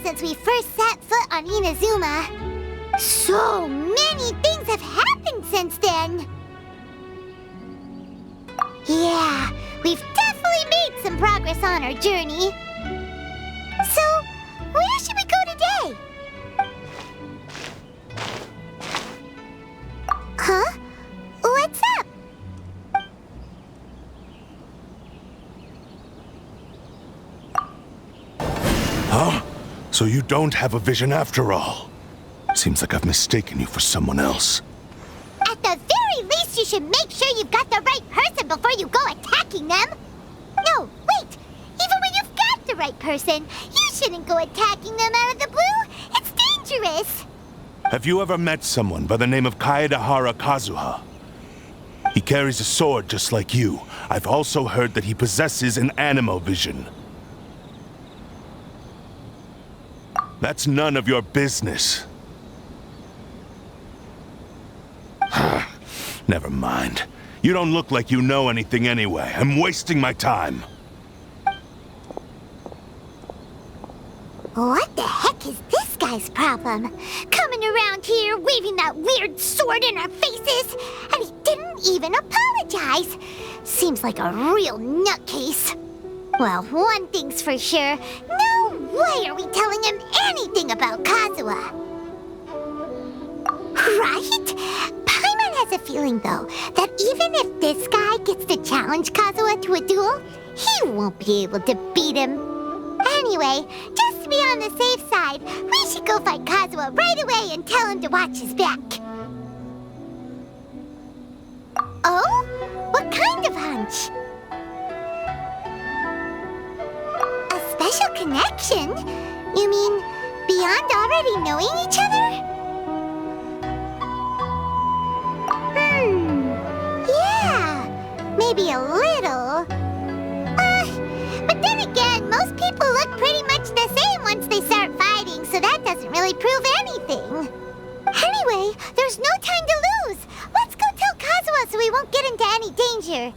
since we first set foot on Inazuma. So many things have happened since then. Yeah, we've definitely made some progress on our journey. So, where should we go today? Huh? What's up? Huh? So you don't have a vision after all? Seems like I've mistaken you for someone else. At the very least, you should make sure you've got the right person before you go attacking them. No, wait! Even when you've got the right person, you shouldn't go attacking them out of the blue. It's dangerous. Have you ever met someone by the name of Kaedehara Kazuha? He carries a sword just like you. I've also heard that he possesses an animo vision. That's none of your business. Never mind. You don't look like you know anything anyway. I'm wasting my time. What the heck is this guy's problem? Coming around here, waving that weird sword in our faces, and he didn't even apologize. Seems like a real nutcase. Well, one thing's for sure. No way are we telling him anything about Kazuha. Right? Paimon has a feeling, though, that even if this guy gets to challenge Kazuha to a duel, he won't be able to beat him. Anyway, just to be on the safe side, we should go find Kazuha right away and tell him to watch his back. Oh? What kind of hunch? A special connection? You mean beyond already knowing each other? Yeah, maybe a little. But then again, most people look pretty much the same once they start fighting, so that doesn't really prove anything. Anyway, there's no time to lose. Let's go tell Kazuha so we won't get into any danger.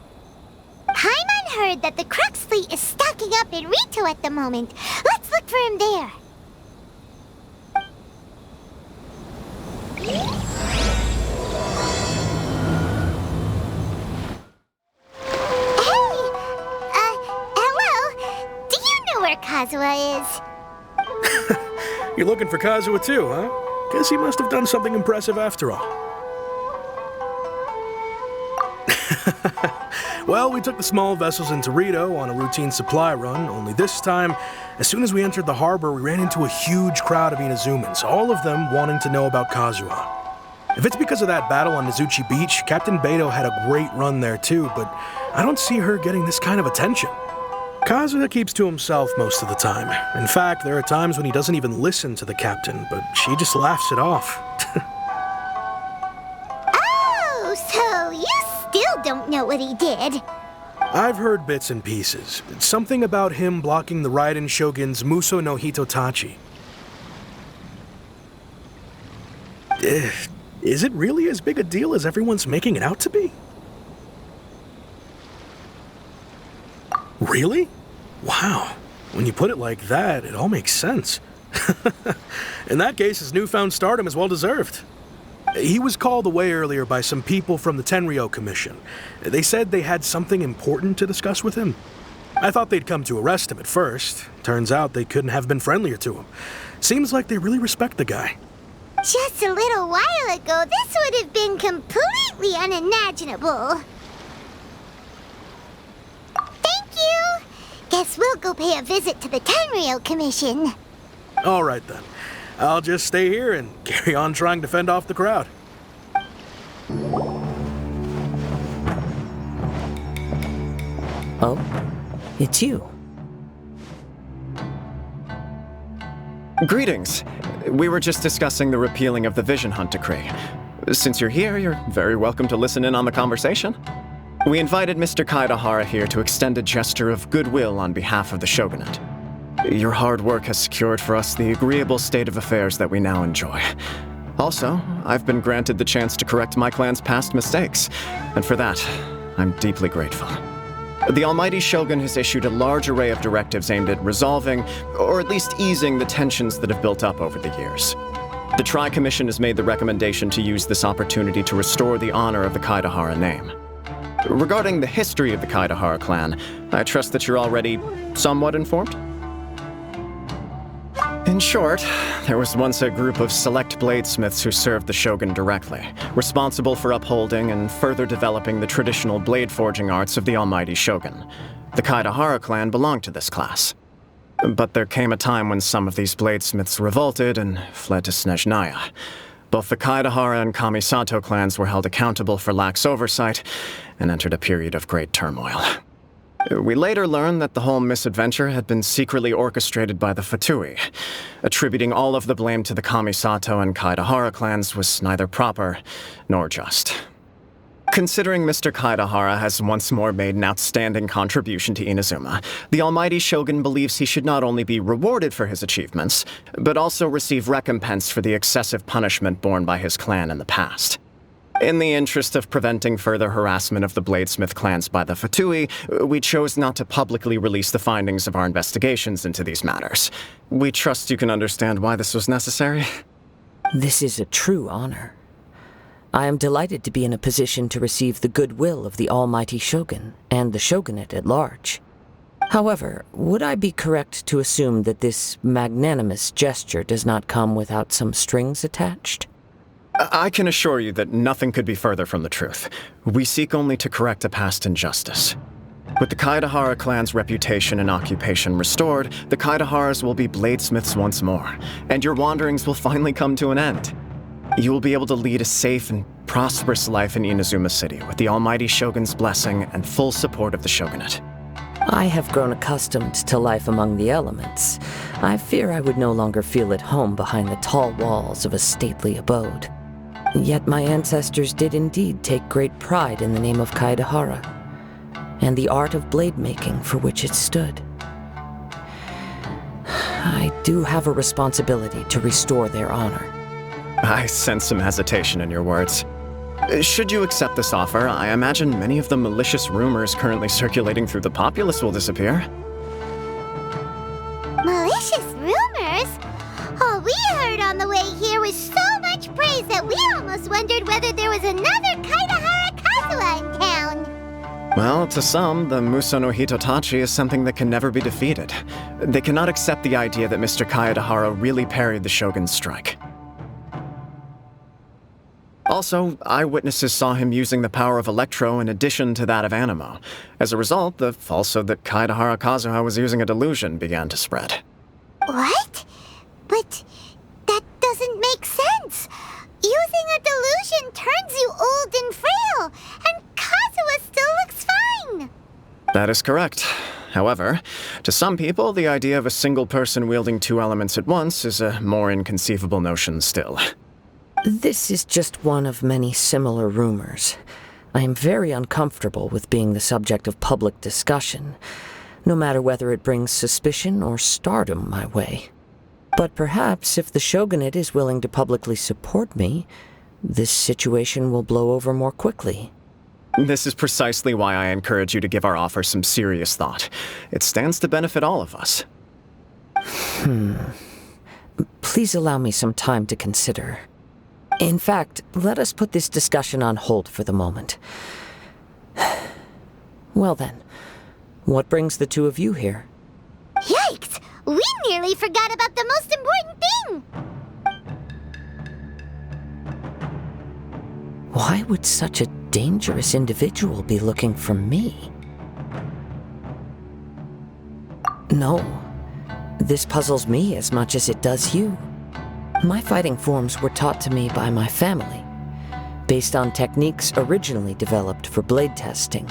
Paimon heard that the Crux fleet is stocking up in Rito at the moment. Let's look for him there. Kazuha is. You're looking for Kazuha too, huh? Guess he must have done something impressive after all. Well, we took the small vessels into Rito on a routine supply run, only this time, as soon as we entered the harbor, we ran into a huge crowd of Inazumans, all of them wanting to know about Kazuha. If it's because of that battle on Nizuchi Beach, Captain Beto had a great run there too, but I don't see her getting this kind of attention. Kazuha keeps to himself most of the time. In fact, there are times when he doesn't even listen to the captain, but she just laughs it off. Oh, so you still don't know what he did? I've heard bits and pieces. It's something about him blocking the Raiden Shogun's Muso no Hitotachi. Is it really as big a deal as everyone's making it out to be? Really? Wow. When you put it like that, it all makes sense. In that case, his newfound stardom is well-deserved. He was called away earlier by some people from the Tenryou Commission. They said they had something important to discuss with him. I thought they'd come to arrest him at first. Turns out they couldn't have been friendlier to him. Seems like they really respect the guy. Just a little while ago, this would have been completely unimaginable. Guess we'll go pay a visit to the Tenryou Commission. All right, then. I'll just stay here and carry on trying to fend off the crowd. Oh? It's you. Greetings. We were just discussing the repealing of the Vision Hunt Decree. Since you're here, you're very welcome to listen in on the conversation. We invited Mr. Kaedehara here to extend a gesture of goodwill on behalf of the Shogunate. Your hard work has secured for us the agreeable state of affairs that we now enjoy. Also, I've been granted the chance to correct my clan's past mistakes, and for that, I'm deeply grateful. The Almighty Shogun has issued a large array of directives aimed at resolving, or at least easing, the tensions that have built up over the years. The Tri-Commission has made the recommendation to use this opportunity to restore the honor of the Kaedehara name. Regarding the history of the Kaedehara clan, I trust that you're already somewhat informed? In short, there was once a group of select bladesmiths who served the Shogun directly, responsible for upholding and further developing the traditional blade forging arts of the Almighty Shogun. The Kaedehara clan belonged to this class. But there came a time when some of these bladesmiths revolted and fled to Snezhnaya. Both the Kaedehara and Kamisato clans were held accountable for lax oversight and entered a period of great turmoil. We later learned that the whole misadventure had been secretly orchestrated by the Fatui. Attributing all of the blame to the Kamisato and Kaedehara clans was neither proper nor just. Considering Mr. Kaedehara has once more made an outstanding contribution to Inazuma, the Almighty Shogun believes he should not only be rewarded for his achievements, but also receive recompense for the excessive punishment borne by his clan in the past. In the interest of preventing further harassment of the Bladesmith clans by the Fatui, we chose not to publicly release the findings of our investigations into these matters. We trust you can understand why this was necessary. This is a true honor. I am delighted to be in a position to receive the goodwill of the Almighty Shogun and the Shogunate at large. However, would I be correct to assume that this magnanimous gesture does not come without some strings attached? I can assure you that nothing could be further from the truth. We seek only to correct a past injustice. With the Kaedehara clan's reputation and occupation restored, the Kaedeharas will be bladesmiths once more, and your wanderings will finally come to an end. You will be able to lead a safe and prosperous life in Inazuma City with the Almighty Shogun's blessing and full support of the Shogunate. I have grown accustomed to life among the elements. I fear I would no longer feel at home behind the tall walls of a stately abode. Yet my ancestors did indeed take great pride in the name of Kaedehara, and the art of blade making for which it stood. I do have a responsibility to restore their honor. I sense some hesitation in your words. Should you accept this offer, I imagine many of the malicious rumors currently circulating through the populace will disappear. Malicious rumors? All we heard on the way here was so much praise that we almost wondered whether there was another Kaedehara Kazuha in town. Well, to some, the Muso no Hitotachi is something that can never be defeated. They cannot accept the idea that Mr. Kaedehara really parried the Shogun's strike. Also, eyewitnesses saw him using the power of Electro in addition to that of Animo. As a result, the falsehood that Kaedehara Kazuha was using a delusion began to spread. What? But that doesn't make sense. Using a delusion turns you old and frail, and Kazuha still looks fine. That is correct. However, to some people, the idea of a single person wielding two elements at once is a more inconceivable notion still. This is just one of many similar rumors. I am very uncomfortable with being the subject of public discussion, no matter whether it brings suspicion or stardom my way. But perhaps if the Shogunate is willing to publicly support me, this situation will blow over more quickly. This is precisely why I encourage you to give our offer some serious thought. It stands to benefit all of us. Please allow me some time to consider. In fact, let us put this discussion on hold for the moment. Well then, what brings the two of you here? Yikes! We nearly forgot about the most important thing! Why would such a dangerous individual be looking for me? No, this puzzles me as much as it does you. My fighting forms were taught to me by my family, based on techniques originally developed for blade testing.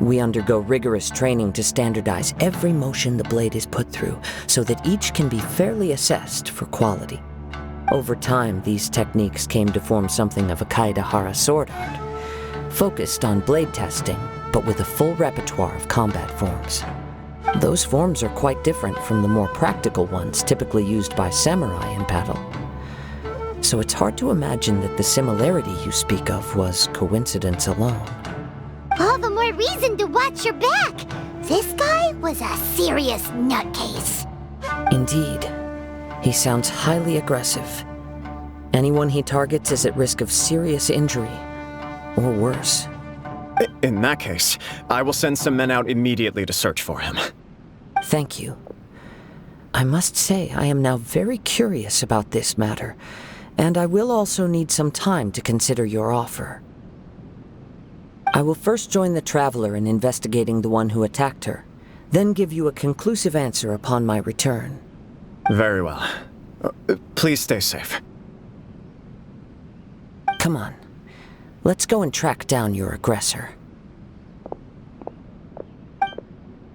We undergo rigorous training to standardize every motion the blade is put through, so that each can be fairly assessed for quality. Over time, these techniques came to form something of a Kaedehara sword art, focused on blade testing, but with a full repertoire of combat forms. Those forms are quite different from the more practical ones typically used by samurai in battle. So it's hard to imagine that the similarity you speak of was coincidence alone. All the more reason reason to watch your back. This guy was a serious nutcase. Indeed. He sounds highly aggressive. Anyone he targets is at risk of serious injury, or worse. In that case, I will send some men out immediately to search for him. Thank you. I must say I am now very curious about this matter, and I will also need some time to consider your offer. I will first join the Traveler in investigating the one who attacked her, then give you a conclusive answer upon my return. Very well. Please stay safe. Come on. Let's go and track down your aggressor.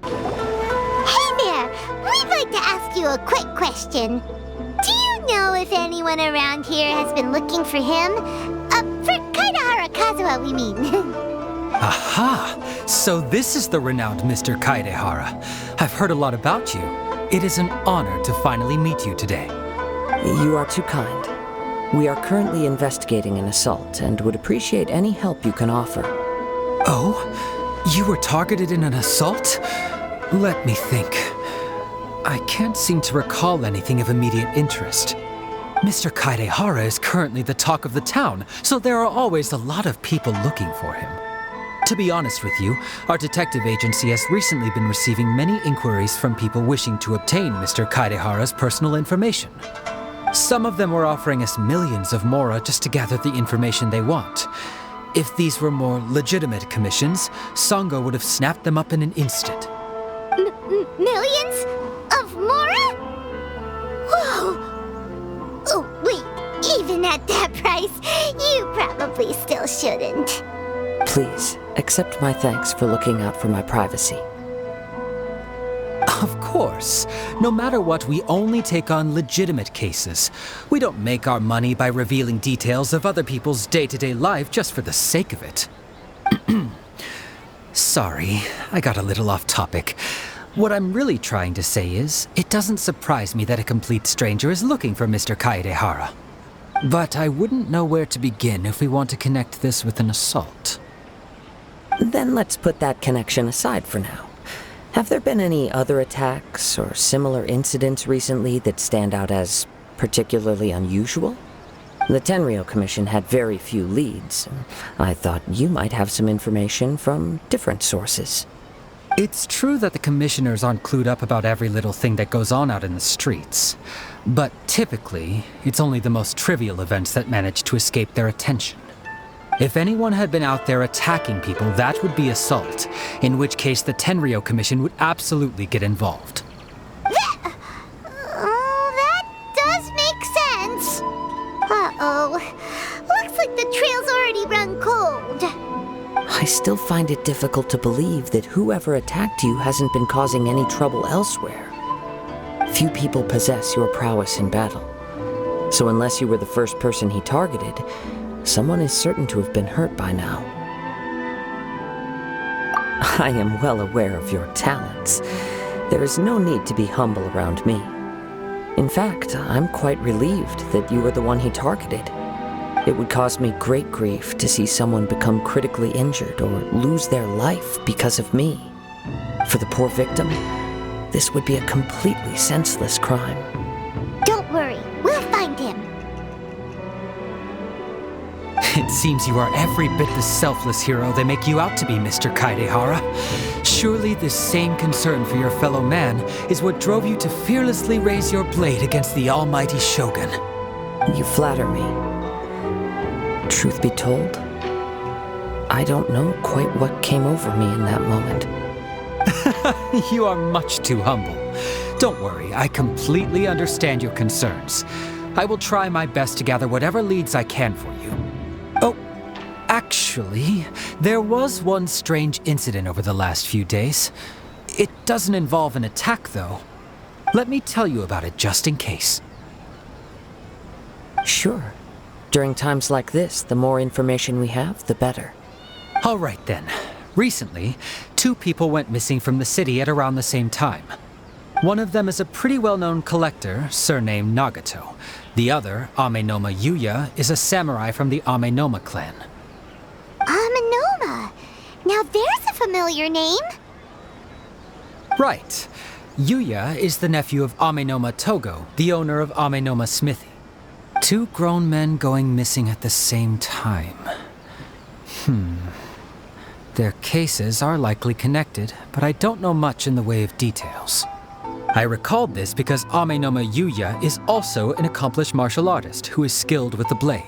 Hey there! We'd like to ask you a quick question. Do you know if anyone around here has been looking for him? For Kaedehara Kazuha, we mean. Aha! So this is the renowned Mr. Kaedehara. I've heard a lot about you. It is an honor to finally meet you today. You are too kind. We are currently investigating an assault and would appreciate any help you can offer. Oh? You were targeted in an assault? Let me think. I can't seem to recall anything of immediate interest. Mr. Kaedehara is currently the talk of the town, so there are always a lot of people looking for him. To be honest with you, our detective agency has recently been receiving many inquiries from people wishing to obtain Mr. Kaedehara's personal information. Some of them were offering us millions of mora just to gather the information they want. If these were more legitimate commissions, Sango would have snapped them up in an instant. Millions of mora? Whoa! Oh, wait, even at that price, you probably still shouldn't. Please, accept my thanks for looking out for my privacy. Of course. No matter what, we only take on legitimate cases. We don't make our money by revealing details of other people's day-to-day life just for the sake of it. Sorry, I got a little off topic. What I'm really trying to say is, it doesn't surprise me that a complete stranger is looking for Mr. Kaedehara. But I wouldn't know where to begin if we want to connect this with an assault. Then let's put that connection aside for now. Have there been any other attacks or similar incidents recently that stand out as particularly unusual? The Tenryou Commission had very few leads. I thought you might have some information from different sources. It's true that the commissioners aren't clued up about every little thing that goes on out in the streets. But typically, it's only the most trivial events that manage to escape their attention. If anyone had been out there attacking people, that would be assault, in which case the Tenryou Commission would absolutely get involved. That does make sense. Uh-oh. Looks like the trail's already run cold. I still find it difficult to believe that whoever attacked you hasn't been causing any trouble elsewhere. Few people possess your prowess in battle. So unless you were the first person he targeted, someone is certain to have been hurt by now. I am well aware of your talents. There is no need to be humble around me. In fact, I'm quite relieved that you were the one he targeted. It would cause me great grief to see someone become critically injured or lose their life because of me. For the poor victim, this would be a completely senseless crime. Don't worry, we'll find him. It seems you are every bit the selfless hero they make you out to be, Mr. Kaedehara. Surely this same concern for your fellow man is what drove you to fearlessly raise your blade against the almighty Shogun. You flatter me. Truth be told, I don't know quite what came over me in that moment. You are much too humble. Don't worry, I completely understand your concerns. I will try my best to gather whatever leads I can for you. Oh, actually, there was one strange incident over the last few days. It doesn't involve an attack, though. Let me tell you about it just in case. Sure. During times like this, the more information we have, the better. All right then. Recently, 2 people went missing from the city at around the same time. One of them is a pretty well-known collector, surnamed Nagato. The other, Amenoma Yuya, is a samurai from the Amenoma clan. Amenoma! Now there's a familiar name. Right. Yuya is the nephew of Amenoma Togo, the owner of Amenoma Smithy. Two grown men going missing at the same time. Their cases are likely connected, but I don't know much in the way of details. I recalled this because Amenoma Yuya is also an accomplished martial artist who is skilled with the blade.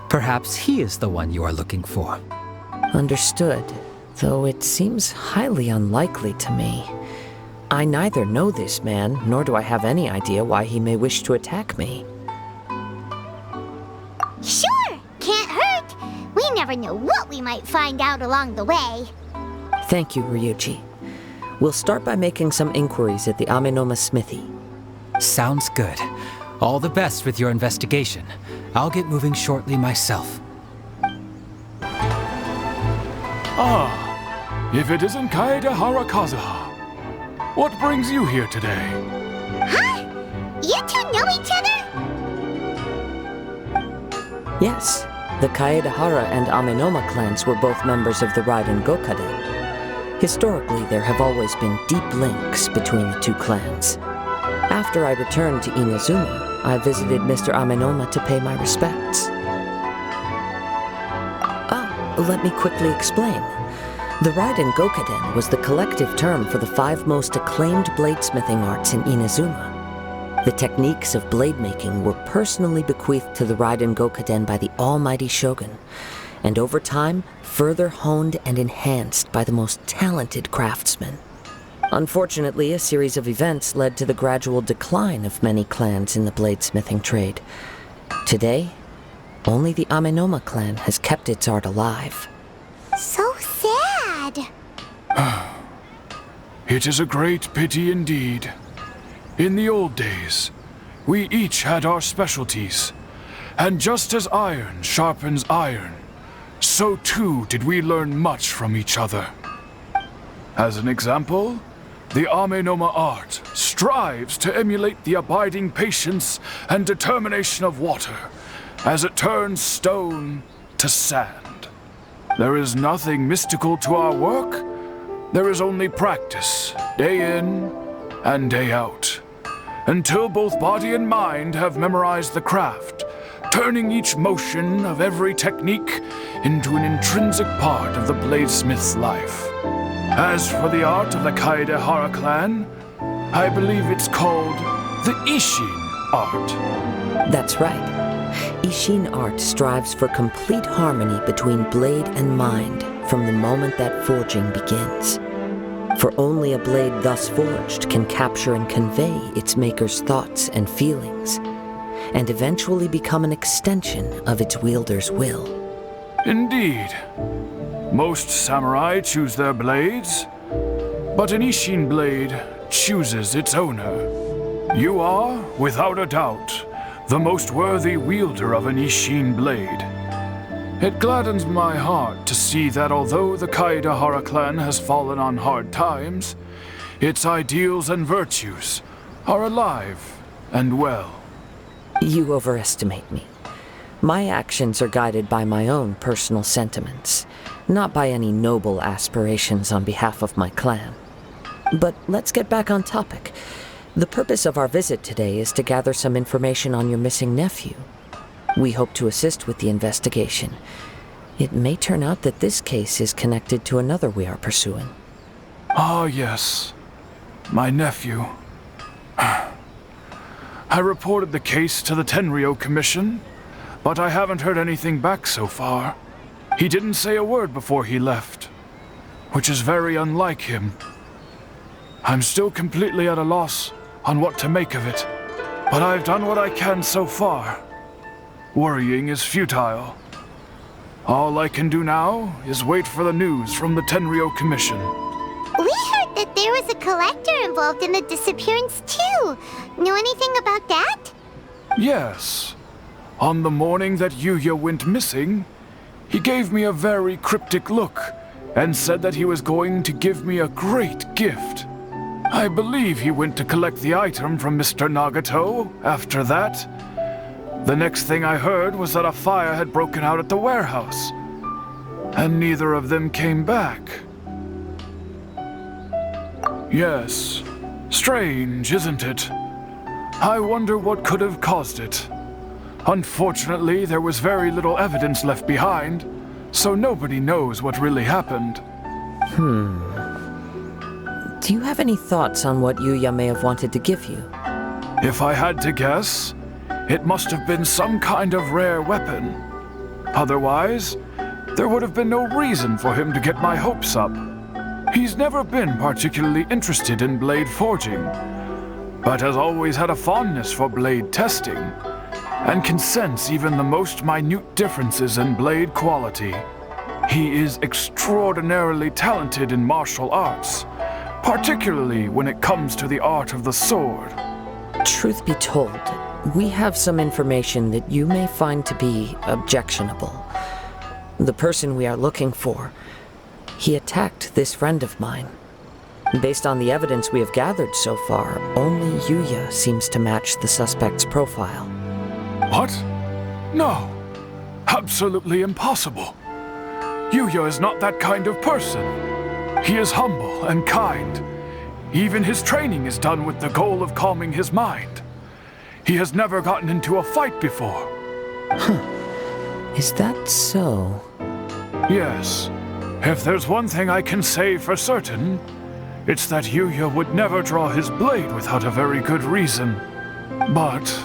Perhaps he is the one you are looking for. Understood, though it seems highly unlikely to me. I neither know this man, nor do I have any idea why he may wish to attack me. Sure, can't hurt. We never know what we might find out along the way. Thank you, Ryuji. We'll start by making some inquiries at the Amenoma Smithy. Sounds good. All the best with your investigation. I'll get moving shortly myself. Ah, if it isn't Kaedehara Kazuha. What brings you here today? Huh? You two know each other? Yes, the Kaedehara and Amenoma clans were both members of the Raiden Gokaden. Historically, there have always been deep links between the two clans. After I returned to Inazuma, I visited Mr. Amenoma to pay my respects. Let me quickly explain. The Raiden Gokaden was the collective term for the 5 most acclaimed bladesmithing arts in Inazuma. The techniques of blade making were personally bequeathed to the Raiden Gokaden by the almighty Shogun, and over time, further honed and enhanced by the most talented craftsmen. Unfortunately, a series of events led to the gradual decline of many clans in the bladesmithing trade. Today, only the Amenoma clan has kept its art alive. So sad. It is a great pity indeed. In the old days, we each had our specialties, and just as iron sharpens iron, so too did we learn much from each other. As an example, the Amenoma art strives to emulate the abiding patience and determination of water as it turns stone to sand. There is nothing mystical to our work. There is only practice, day in and day out, until both body and mind have memorized the craft, turning each motion of every technique into an intrinsic part of the bladesmith's life. As for the art of the Kaedehara clan, I believe it's called the Ishin art. That's right. Ishin art strives for complete harmony between blade and mind from the moment that forging begins. For only a blade thus forged can capture and convey its maker's thoughts and feelings, and eventually become an extension of its wielder's will. Indeed. Most samurai choose their blades, but an Ishin blade chooses its owner. You are, without a doubt, the most worthy wielder of an Ishin blade. It gladdens my heart to see that although the Kaedehara clan has fallen on hard times, its ideals and virtues are alive and well. You overestimate me. My actions are guided by my own personal sentiments, not by any noble aspirations on behalf of my clan. But let's get back on topic. The purpose of our visit today is to gather some information on your missing nephew. We hope to assist with the investigation. It may turn out that this case is connected to another we are pursuing. Ah, yes. My nephew. I reported the case to the Tenryou Commission, but I haven't heard anything back so far. He didn't say a word before he left, which is very unlike him. I'm still completely at a loss on what to make of it, but I've done what I can so far. Worrying is futile. All I can do now is wait for the news from the Tenryou Commission. We heard that there was a collector involved in the disappearance too. Know anything about that? Yes. On the morning that Yuya went missing, he gave me a very cryptic look and said that he was going to give me a great gift. I believe he went to collect the item from Mr. Nagato after that. The next thing I heard was that a fire had broken out at the warehouse, and neither of them came back. Yes. Strange, isn't it? I wonder what could have caused it. Unfortunately, there was very little evidence left behind, so nobody knows what really happened. Do you have any thoughts on what Yuya may have wanted to give you? If I had to guess, it must have been some kind of rare weapon. Otherwise, there would have been no reason for him to get my hopes up. He's never been particularly interested in blade forging, but has always had a fondness for blade testing, and can sense even the most minute differences in blade quality. He is extraordinarily talented in martial arts, particularly when it comes to the art of the sword. Truth be told, we have some information that you may find to be objectionable. The person we are looking for, he attacked this friend of mine. Based on the evidence we have gathered so far, only Yuya seems to match the suspect's profile. What? No. Absolutely impossible. Yuya is not that kind of person. He is humble and kind. Even his training is done with the goal of calming his mind. He has never gotten into a fight before. Is that so? Yes. If there's one thing I can say for certain, it's that Yuya would never draw his blade without a very good reason. But,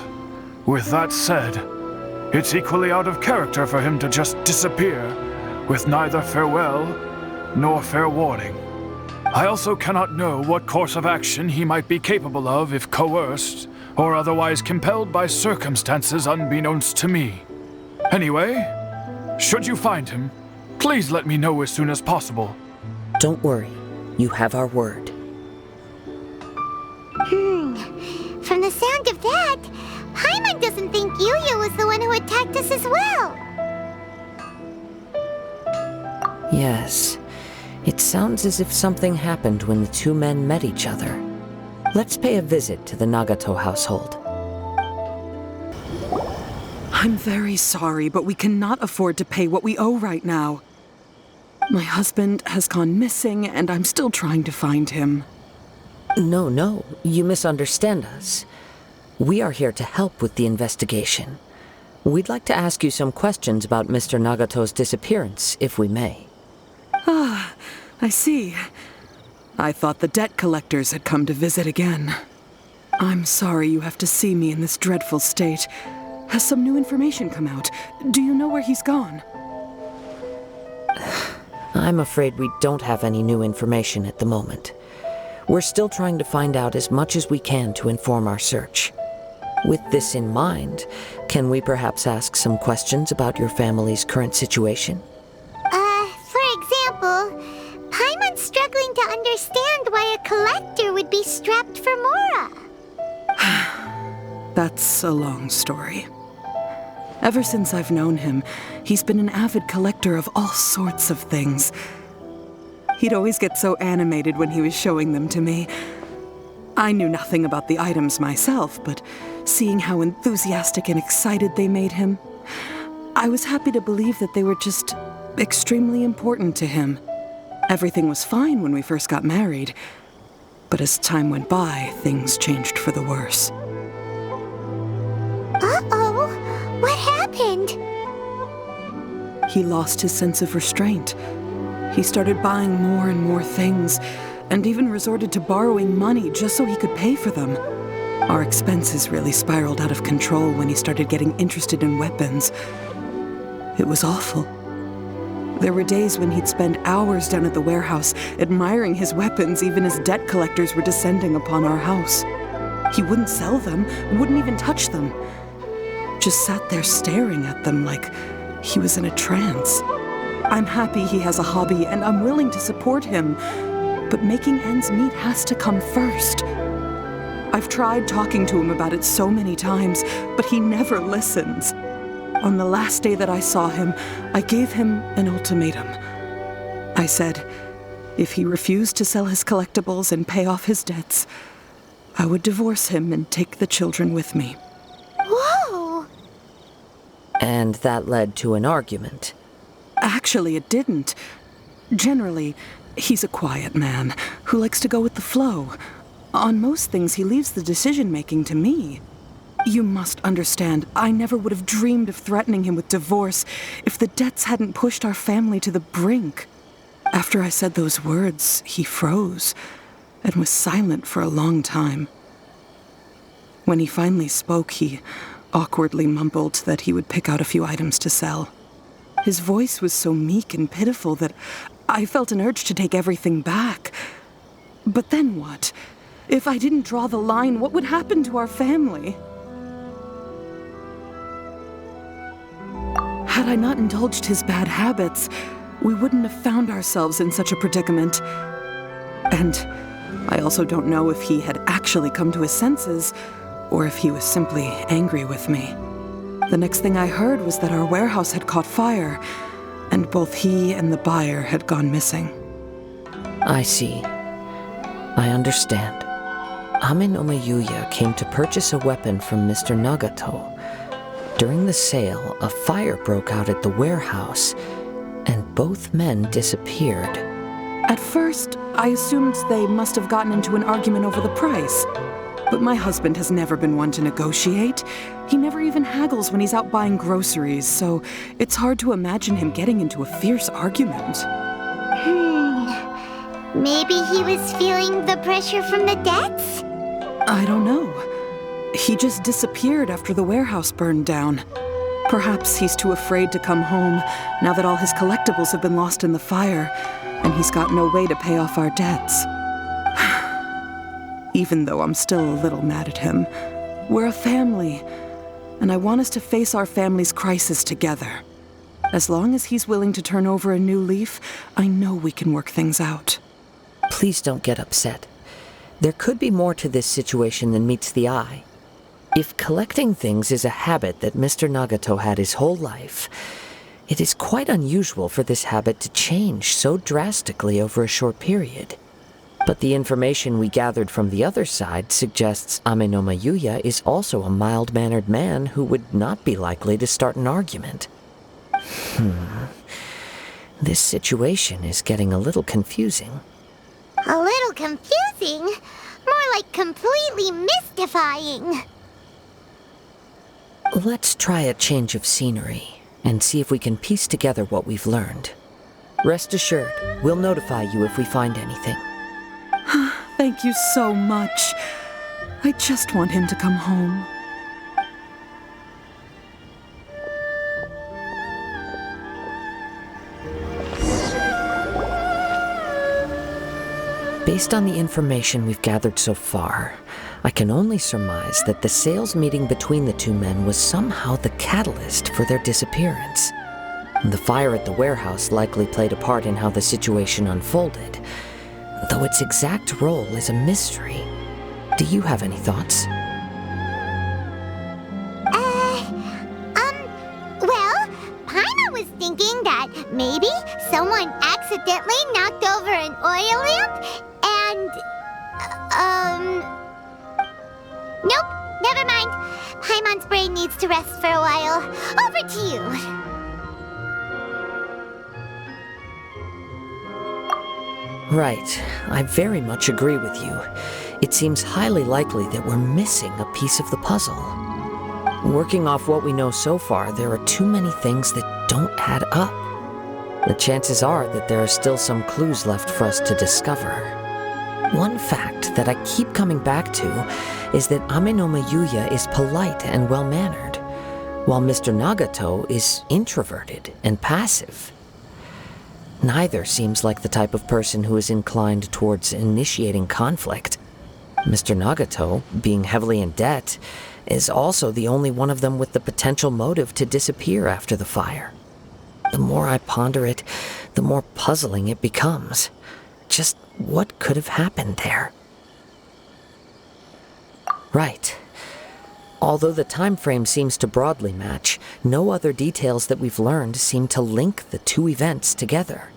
with that said, it's equally out of character for him to just disappear, with neither farewell nor fair warning. I also cannot know what course of action he might be capable of if coerced, or otherwise compelled by circumstances unbeknownst to me. Anyway, should you find him, please let me know as soon as possible. Don't worry, you have our word. From the sound of that, Paimon doesn't think Yuya was the one who attacked us as well. Yes, it sounds as if something happened when the two men met each other. Let's pay a visit to the Nagato household. I'm very sorry, but we cannot afford to pay what we owe right now. My husband has gone missing, and I'm still trying to find him. No, you misunderstand us. We are here to help with the investigation. We'd like to ask you some questions about Mr. Nagato's disappearance, if we may. Ah, I see. I thought the debt collectors had come to visit again. I'm sorry you have to see me in this dreadful state. Has some new information come out? Do you know where he's gone? I'm afraid we don't have any new information at the moment. We're still trying to find out as much as we can to inform our search. With this in mind, can we perhaps ask some questions about your family's current situation? For example, Paimon's struggling to understand why a collector would be strapped for Mora. That's a long story. Ever since I've known him, he's been an avid collector of all sorts of things. He'd always get so animated when he was showing them to me. I knew nothing about the items myself, but seeing how enthusiastic and excited they made him, I was happy to believe that they were just extremely important to him. Everything was fine when we first got married, but as time went by, things changed for the worse. Uh-oh, what happened? He lost his sense of restraint. He started buying more and more things, and even resorted to borrowing money just so he could pay for them. Our expenses really spiraled out of control when he started getting interested in weapons. It was awful. There were days when he'd spend hours down at the warehouse admiring his weapons even as debt collectors were descending upon our house. He wouldn't sell them, wouldn't even touch them. Just sat there staring at them like he was in a trance. I'm happy he has a hobby and I'm willing to support him, but making ends meet has to come first. I've tried talking to him about it so many times, but he never listens. On the last day that I saw him, I gave him an ultimatum. I said, if he refused to sell his collectibles and pay off his debts, I would divorce him and take the children with me. Whoa! And that led to an argument. Actually, it didn't. Generally, He's a quiet man who likes to go with the flow. On most things, he leaves the decision-making to me. You must understand, I never would have dreamed of threatening him with divorce if the debts hadn't pushed our family to the brink. After I said those words, he froze and was silent for a long time. When he finally spoke, he awkwardly mumbled that he would pick out a few items to sell. His voice was so meek and pitiful that I felt an urge to take everything back. But then what? If I didn't draw the line, what would happen to our family? Had I not indulged his bad habits, we wouldn't have found ourselves in such a predicament. And I also don't know if he had actually come to his senses, or if he was simply angry with me. The next thing I heard was that our warehouse had caught fire, and both he and the buyer had gone missing. I see. I understand. Amenoma Yuya came to purchase a weapon from Mr. Nagato. During the sale, a fire broke out at the warehouse, and both men disappeared. At first, I assumed they must have gotten into an argument over the price. But my husband has never been one to negotiate. He never even haggles when he's out buying groceries, so it's hard to imagine him getting into a fierce argument. Maybe he was feeling the pressure from the debts? I don't know. He just disappeared after the warehouse burned down. Perhaps he's too afraid to come home now that all his collectibles have been lost in the fire, and he's got no way to pay off our debts. Even though I'm still a little mad at him, we're a family, and I want us to face our family's crisis together. As long as he's willing to turn over a new leaf, I know we can work things out. Please don't get upset. There could be more to this situation than meets the eye. If collecting things is a habit that Mr. Nagato had his whole life, it is quite unusual for this habit to change so drastically over a short period. But the information we gathered from the other side suggests Amenoma Yuya is also a mild-mannered man who would not be likely to start an argument. This situation is getting a little confusing. A little confusing? More like completely mystifying. Let's try a change of scenery and see if we can piece together what we've learned. Rest assured, we'll notify you if we find anything. Thank you so much. I just want him to come home. Based on the information we've gathered so far, I can only surmise that the sales meeting between the two men was somehow the catalyst for their disappearance. The fire at the warehouse likely played a part in how the situation unfolded, though its exact role is a mystery. Do you have any thoughts? Well, Paimon was thinking that maybe someone accidentally knocked over an oil lamp and, nope, never mind. Paimon's brain needs to rest for a while. Over to you. Right. I very much agree with you. It seems highly likely that we're missing a piece of the puzzle. Working off what we know so far, there are too many things that don't add up. The chances are that there are still some clues left for us to discover. One fact that I keep coming back to is that Amenoma Yuya is polite and well-mannered, while Mr. Nagato is introverted and passive. Neither seems like the type of person who is inclined towards initiating conflict. Mr. Nagato, being heavily in debt, is also the only one of them with the potential motive to disappear after the fire. The more I ponder it, the more puzzling it becomes. Just what could have happened there? Right. Although the time frame seems to broadly match, no other details that we've learned seem to link the two events together.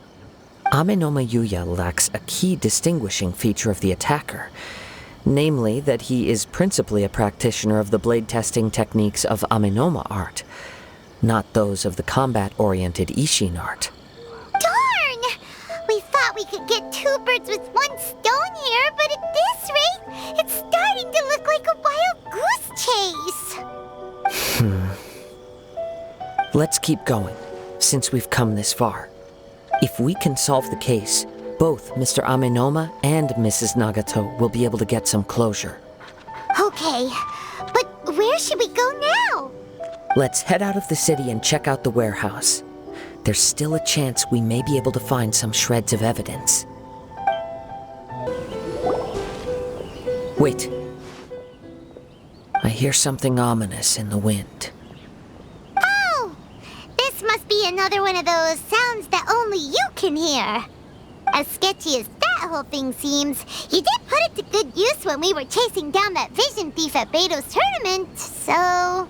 Amenoma Yuya lacks a key distinguishing feature of the attacker, namely that he is principally a practitioner of the blade testing techniques of Amenoma art, not those of the combat-oriented Ishin art. Darn! We thought thought we could get two birds with one stone here, but at this rate, it's starting to look like a wild goose chase. Let's keep going, since we've come this far. If we can solve the case, both Mr. Amenoma and Mrs. Nagato will be able to get some closure. Okay, but where should we go now? Let's head out of the city and check out the warehouse. There's still a chance we may be able to find some shreds of evidence. Wait. I hear something ominous in the wind. Oh! This must be another one of those sounds that only you can hear. As sketchy as that whole thing seems, you did put it to good use when we were chasing down that vision thief at Beto's tournament, so...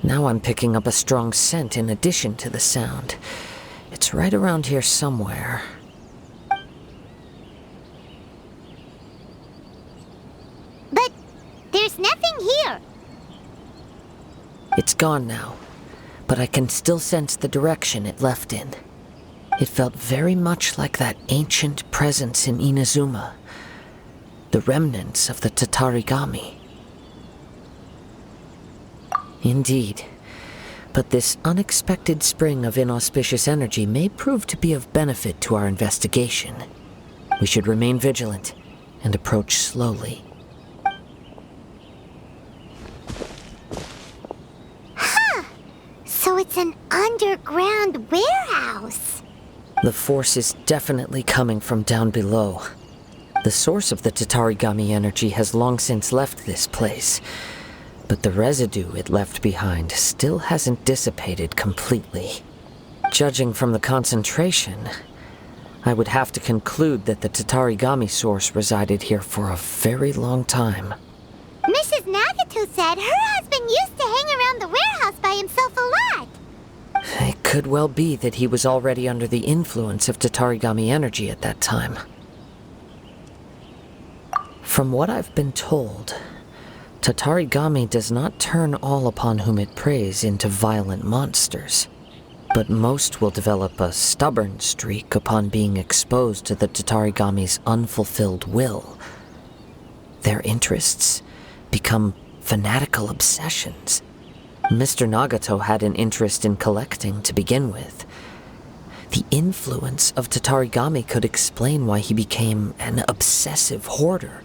Now I'm picking up a strong scent in addition to the sound. It's right around here somewhere. But there's nothing here. It's gone now, but I can still sense the direction it left in. It felt very much like that ancient presence in Inazuma, the remnants of the Tatarigami. Indeed, but this unexpected spring of inauspicious energy may prove to be of benefit to our investigation. We should remain vigilant and approach slowly. So it's an underground warehouse. The force is definitely coming from down below. The source of the Tatarigami energy has long since left this place, but the residue it left behind still hasn't dissipated completely. Judging from the concentration, I would have to conclude that the Tatarigami source resided here for a very long time. Mrs. Nagato said her husband used to hang around the warehouse by himself a lot. It could well be that he was already under the influence of Tatarigami energy at that time. From what I've been told, Tatarigami does not turn all upon whom it preys into violent monsters, but most will develop a stubborn streak upon being exposed to the Tatarigami's unfulfilled will. Their interests become fanatical obsessions. Mr. Nagato had an interest in collecting to begin with. The influence of Tatarigami could explain why he became an obsessive hoarder,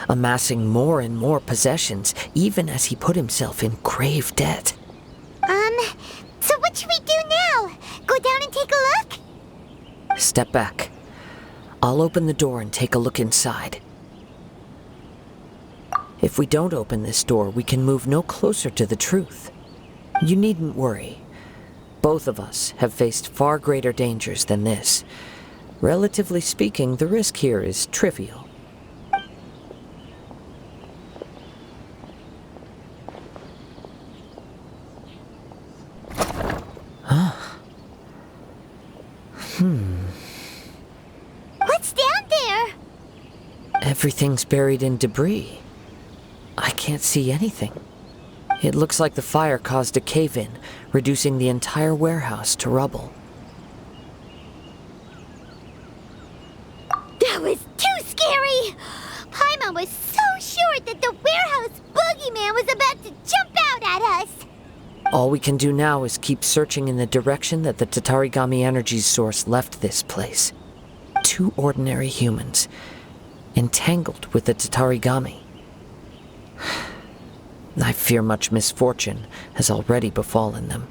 amassing more and more possessions, even as he put himself in grave debt. So what should we do now? Go down and take a look? Step back. I'll open the door and take a look inside. If we don't open this door, we can move no closer to the truth. You needn't worry. Both of us have faced far greater dangers than this. Relatively speaking, the risk here is trivial. What's down there? Everything's buried in debris. I can't see anything. It looks like the fire caused a cave-in, reducing the entire warehouse to rubble. That was too scary! Paimon was so sure that the warehouse boogeyman was about to jump out at us! All we can do now is keep searching in the direction that the Tatarigami energy source left this place. Two ordinary humans, entangled with the Tatarigami. I fear much misfortune has already befallen them.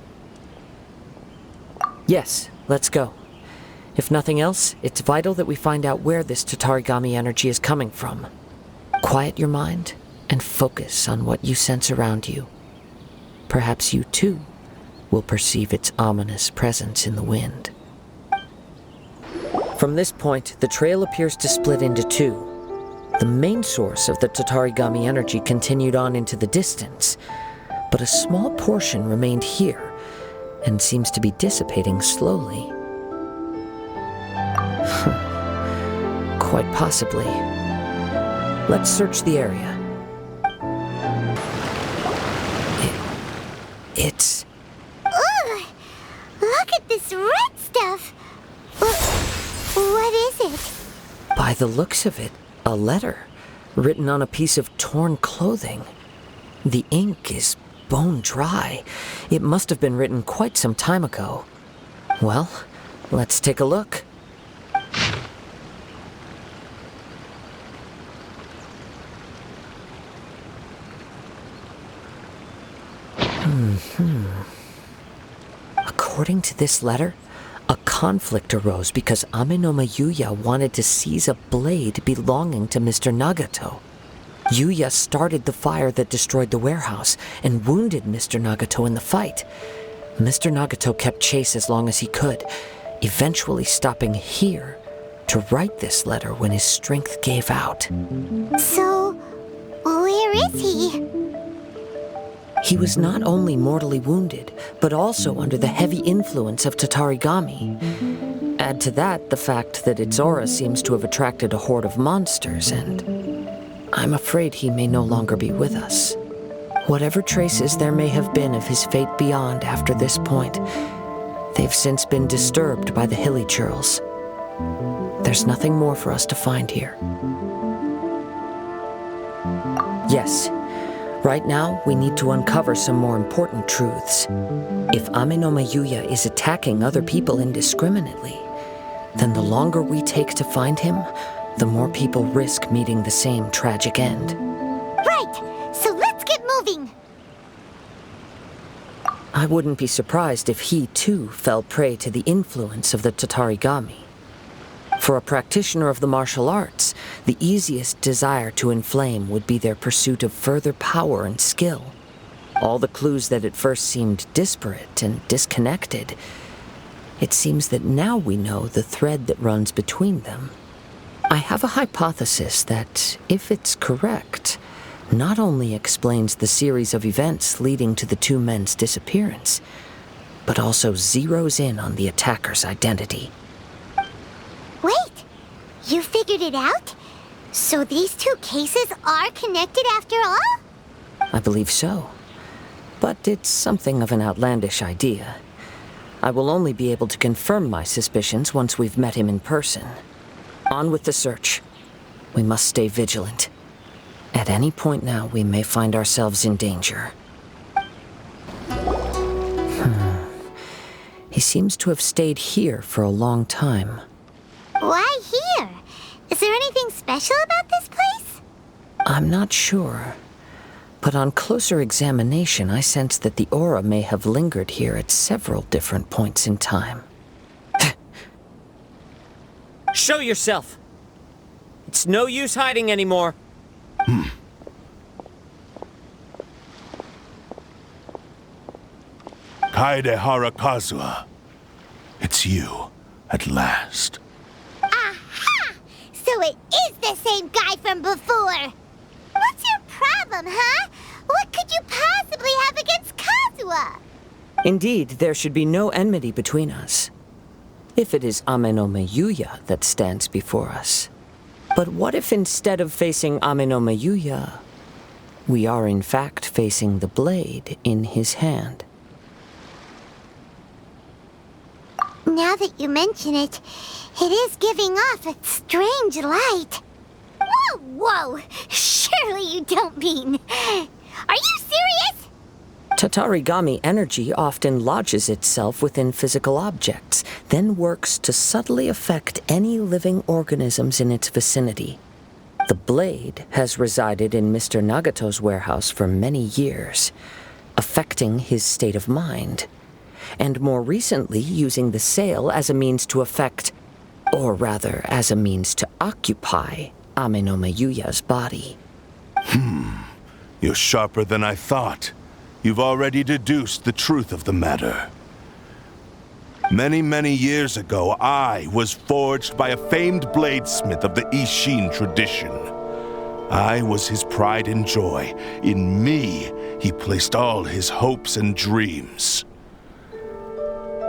Yes, let's go. If nothing else, it's vital that we find out where this Tatarigami energy is coming from. Quiet your mind and focus on what you sense around you. Perhaps you too will perceive its ominous presence in the wind. From this point, the trail appears to split into two. The main source of the Tatarigami energy continued on into the distance, but a small portion remained here and seems to be dissipating slowly. Quite possibly. Let's search the area. It's... Ugh! Look at this red the looks of it, a letter written on a piece of torn clothing. The ink is bone dry. It must have been written quite some time ago. Well, let's take a look. According to this letter, a conflict arose because Ame no Yuya wanted to seize a blade belonging to Mr. Nagato. Yuya started the fire that destroyed the warehouse and wounded Mr. Nagato in the fight. Mr. Nagato kept chase as long as he could, eventually stopping here to write this letter when his strength gave out. So, where is he? He was not only mortally wounded, but also under the heavy influence of Tatarigami. Add to that the fact that its aura seems to have attracted a horde of monsters, and I'm afraid he may no longer be with us. Whatever traces there may have been of his fate beyond after this point, they've since been disturbed by the hilly churls. There's nothing more for us to find here. Yes. Right now, we need to uncover some more important truths. If Ame no Yuya is attacking other people indiscriminately, then the longer we take to find him, the more people risk meeting the same tragic end. Right, so let's get moving. I wouldn't be surprised if he, too, fell prey to the influence of the Tatarigami. For a practitioner of the martial arts, the easiest desire to inflame would be their pursuit of further power and skill. All the clues that at first seemed disparate and disconnected, it seems that now we know the thread that runs between them. I have a hypothesis that, if it's correct, not only explains the series of events leading to the two men's disappearance, but also zeroes in on the attacker's identity. Wait, you figured it out? So these two cases are connected after all? I believe so. But it's something of an outlandish idea. I will only be able to confirm my suspicions once we've met him in person. On with the search. We must stay vigilant. At any point now, we may find ourselves in danger. He seems to have stayed here for a long time. Why here? Is there anything special about this place? I'm not sure. But on closer examination, I sense that the aura may have lingered here at several different points in time. Show yourself! It's no use hiding anymore. Kaedehara Kazuha. It's you, at last. Aha! So it is the same guy from before! What's your problem, huh? What could you possibly have against Kazuha? Indeed, there should be no enmity between us. If it is Ame no Yuya that stands before us. But what if instead of facing Ame no Yuya, we are in fact facing the blade in his hand? Now that you mention it, it is giving off a strange light. Whoa, whoa! Surely you don't mean... Are you serious? Tatarigami energy often lodges itself within physical objects, then works to subtly affect any living organisms in its vicinity. The blade has resided in Mr. Nagato's warehouse for many years, affecting his state of mind, and more recently using the sale as a means to affect, or rather as a means to occupy, Ame no Yuya's body. You're sharper than I thought. You've already deduced the truth of the matter. Many, many years ago, I was forged by a famed bladesmith of the Ishin tradition. I was his pride and joy. In me, he placed all his hopes and dreams.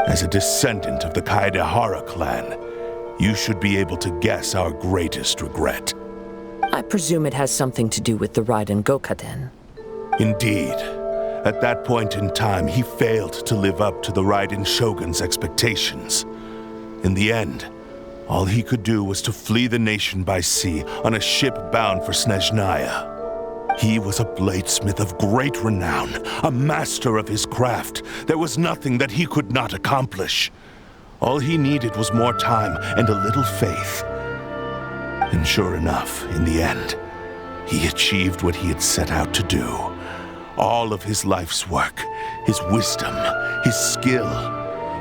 As a descendant of the Kaedehara clan, you should be able to guess our greatest regret. I presume it has something to do with the Raiden Gokaden. Indeed. At that point in time, he failed to live up to the Raiden Shogun's expectations. In the end, All he could do was to flee the nation by sea on a ship bound for Snezhnaya. He was a bladesmith of great renown, a master of his craft. There was nothing that he could not accomplish. All he needed was more time and a little faith. And sure enough, in the end, he achieved what he had set out to do. All of his life's work, his wisdom, his skill,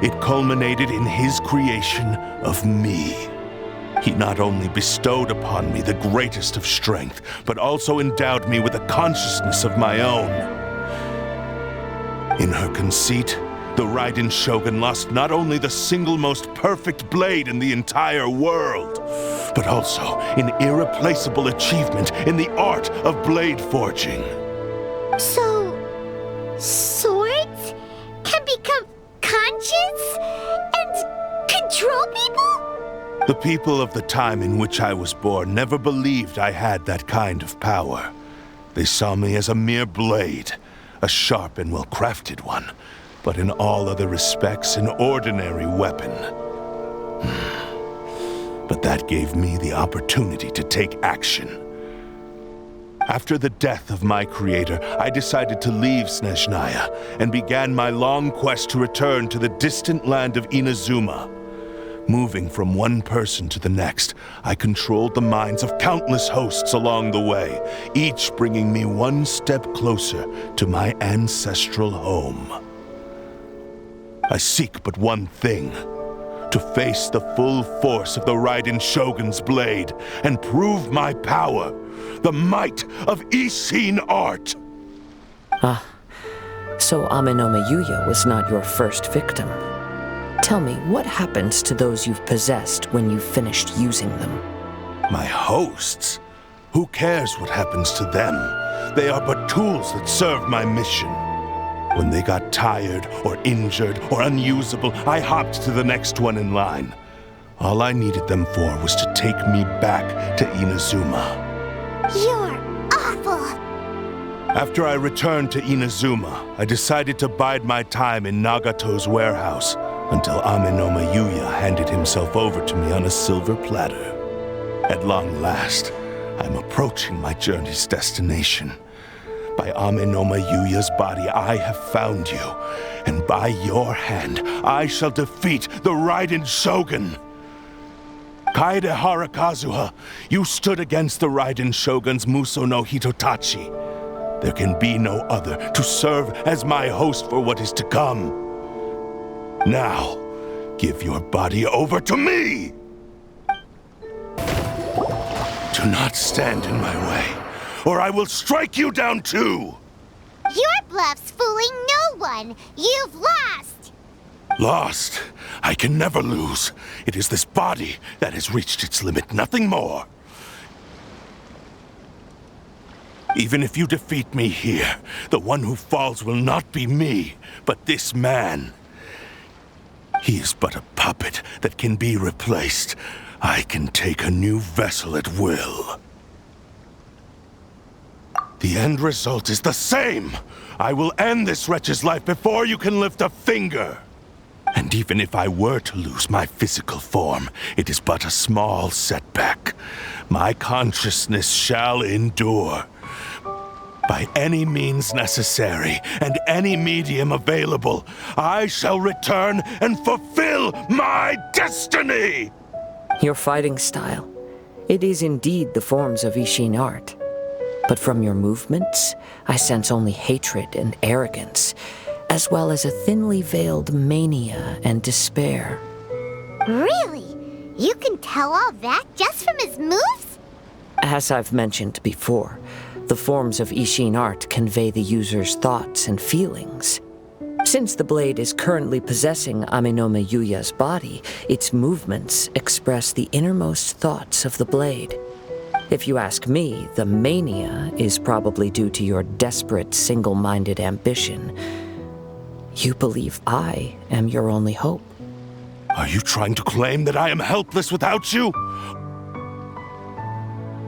it culminated in his creation of me. He not only bestowed upon me the greatest of strength, but also endowed me with a consciousness of my own. In her conceit, the Raiden Shogun lost not only the single most perfect blade in the entire world, but also an irreplaceable achievement in the art of blade forging. So, swords can become conscious and control people? The people of the time in which I was born never believed I had that kind of power. They saw me as a mere blade, a sharp and well-crafted one, but in all other respects an ordinary weapon. But that gave me the opportunity to take action. After the death of my creator, I decided to leave Snezhnaya and began my long quest to return to the distant land of Inazuma. Moving from one person to the next, I controlled the minds of countless hosts along the way, each bringing me one step closer to my ancestral home. I seek but one thing: to face the full force of the Raiden Shogun's blade and prove my power, the might of Ishin art. So Amenoma Yuya was not your first victim. Tell me, what happens to those you've possessed when you've finished using them? My hosts? Who cares what happens to them? They are but tools that serve my mission. When they got tired, or injured, or unusable, I hopped to the next one in line. All I needed them for was to take me back to Inazuma. You're awful! After I returned to Inazuma, I decided to bide my time in Nagato's warehouse until Amenoma Yuya handed himself over to me on a silver platter. At long last, I'm approaching my journey's destination. By Amenoma Yuya's body, I have found you, and by your hand, I shall defeat the Raiden Shogun. Kaedehara Kazuha, you stood against the Raiden Shogun's Muso no Hitotachi. There can be no other to serve as my host for what is to come. Now, give your body over to me! Do not stand in my way, or I will strike you down too! Your bluff's fooling no one! You've lost! Lost? I can never lose. It is this body that has reached its limit, nothing more. Even if you defeat me here, the one who falls will not be me, but this man. He is but a puppet that can be replaced. I can take a new vessel at will. The end result is the same. I will end this wretch's life before you can lift a finger. And even if I were to lose my physical form, it is but a small setback. My consciousness shall endure. By any means necessary, and any medium available, I shall return and fulfill my destiny! Your fighting style. It is indeed the forms of Ishin art. But from your movements, I sense only hatred and arrogance, as well as a thinly veiled mania and despair. Really? You can tell all that just from his moves? As I've mentioned before, the forms of Ishin art convey the user's thoughts and feelings. Since the blade is currently possessing Amenoma Yuya's body, its movements express the innermost thoughts of the blade. If you ask me, the mania is probably due to your desperate, single-minded ambition. You believe I am your only hope. Are you trying to claim that I am helpless without you?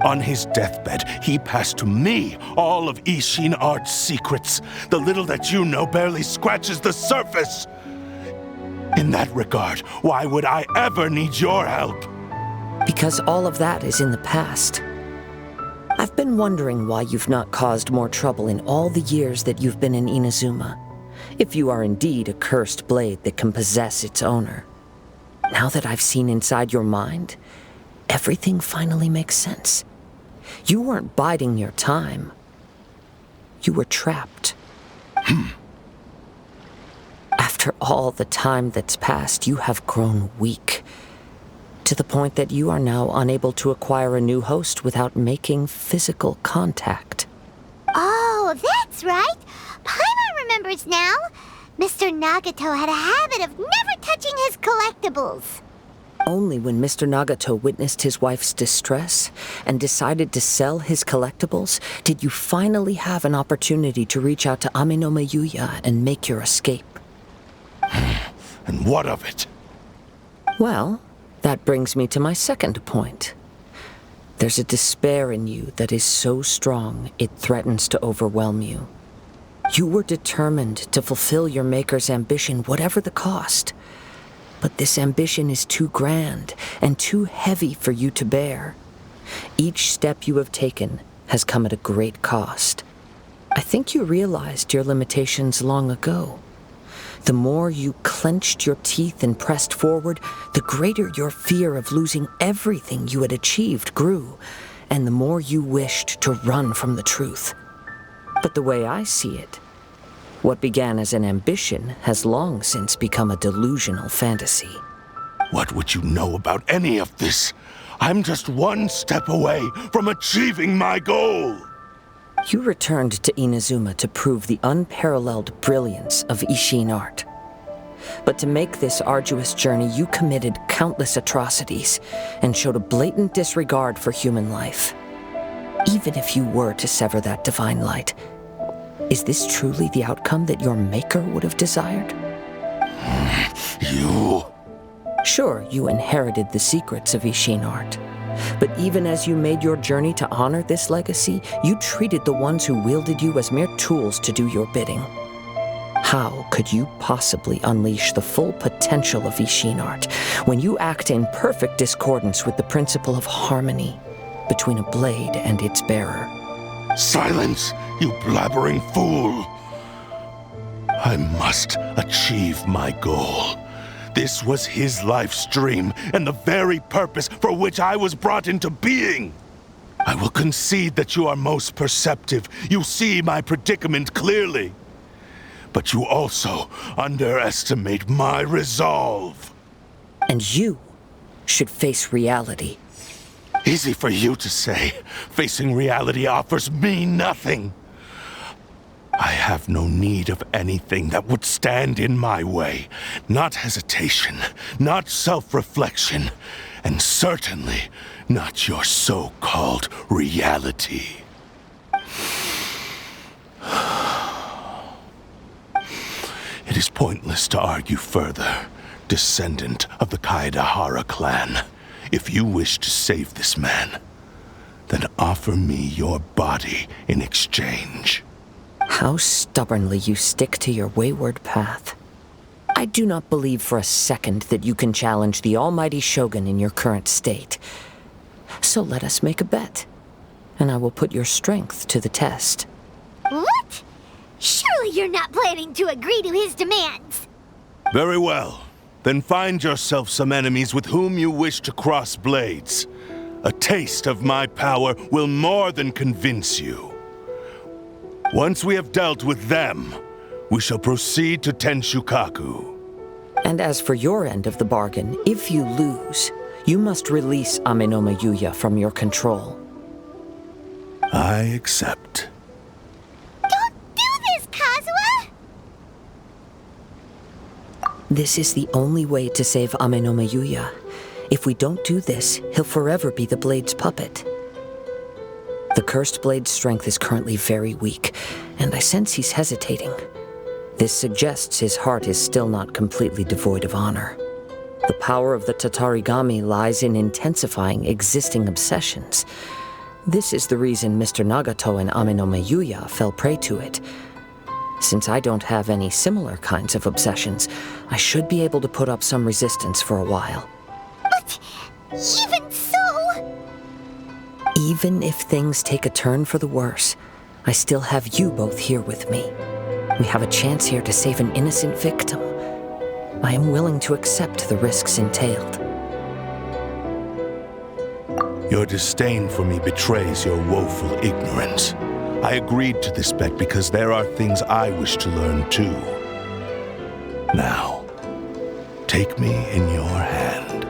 On his deathbed, he passed to me all of Ishin art's secrets. The little that you know barely scratches the surface. In that regard, why would I ever need your help? Because all of that is in the past. I've been wondering why you've not caused more trouble in all the years that you've been in Inazuma, if you are indeed a cursed blade that can possess its owner. Now that I've seen inside your mind, everything finally makes sense. You weren't biding your time. You were trapped. After all the time that's passed, you have grown weak, to the point that you are now unable to acquire a new host without making physical contact. Oh, that's right. Paimon remembers now. Mr. Nagato had a habit of never touching his collectibles. Only when Mr. Nagato witnessed his wife's distress and decided to sell his collectibles did you finally have an opportunity to reach out to Amenoma Yuya and make your escape. And what of it? Well, that brings me to my second point. There's a despair in you that is so strong it threatens to overwhelm you. You were determined to fulfill your maker's ambition, whatever the cost. But this ambition is too grand and too heavy for you to bear. Each step you have taken has come at a great cost. I think you realized your limitations long ago. The more you clenched your teeth and pressed forward, the greater your fear of losing everything you had achieved grew, and the more you wished to run from the truth. But the way I see it, what began as an ambition has long since become a delusional fantasy. What would you know about any of this? I'm just one step away from achieving my goal. You returned to Inazuma to prove the unparalleled brilliance of Ishin art. But to make this arduous journey, you committed countless atrocities and showed a blatant disregard for human life. Even if you were to sever that divine light, is this truly the outcome that your maker would have desired? You... Sure, you inherited the secrets of Ishin art. But even as you made your journey to honor this legacy, you treated the ones who wielded you as mere tools to do your bidding. How could you possibly unleash the full potential of Ishin art when you act in perfect discordance with the principle of harmony between a blade and its bearer? Silence, you blabbering fool! I must achieve my goal. This was his life's dream, and the very purpose for which I was brought into being. I will concede that you are most perceptive. You see my predicament clearly. But you also underestimate my resolve. And you should face reality. Easy for you to say. Facing reality offers me nothing. I have no need of anything that would stand in my way. Not hesitation, not self-reflection, and certainly not your so-called reality. It is pointless to argue further, descendant of the Kaedehara clan. If you wish to save this man, then offer me your body in exchange. How stubbornly you stick to your wayward path. I do not believe for a second that you can challenge the almighty Shogun in your current state. So let us make a bet, and I will put your strength to the test. What? Surely you're not planning to agree to his demands. Very well. Then find yourself some enemies with whom you wish to cross blades. A taste of my power will more than convince you. Once we have dealt with them, we shall proceed to Tenshukaku. And as for your end of the bargain, if you lose, you must release Amenoma Yuya from your control. I accept. Don't do this, Kazuha! This is the only way to save Amenoma Yuya. If we don't do this, he'll forever be the Blade's puppet. The Cursed Blade's strength is currently very weak, and I sense he's hesitating. This suggests his heart is still not completely devoid of honor. The power of the Tatarigami lies in intensifying existing obsessions. This is the reason Mr. Nagato and Amenoma Yuya fell prey to it. Since I don't have any similar kinds of obsessions, I should be able to put up some resistance for a while. But even so, Even if things take a turn for the worse, I still have you both here with me. We have a chance here to save an innocent victim. I am willing to accept the risks entailed. Your disdain for me betrays your woeful ignorance. I agreed to this bet because there are things I wish to learn too. Now, take me in your hand.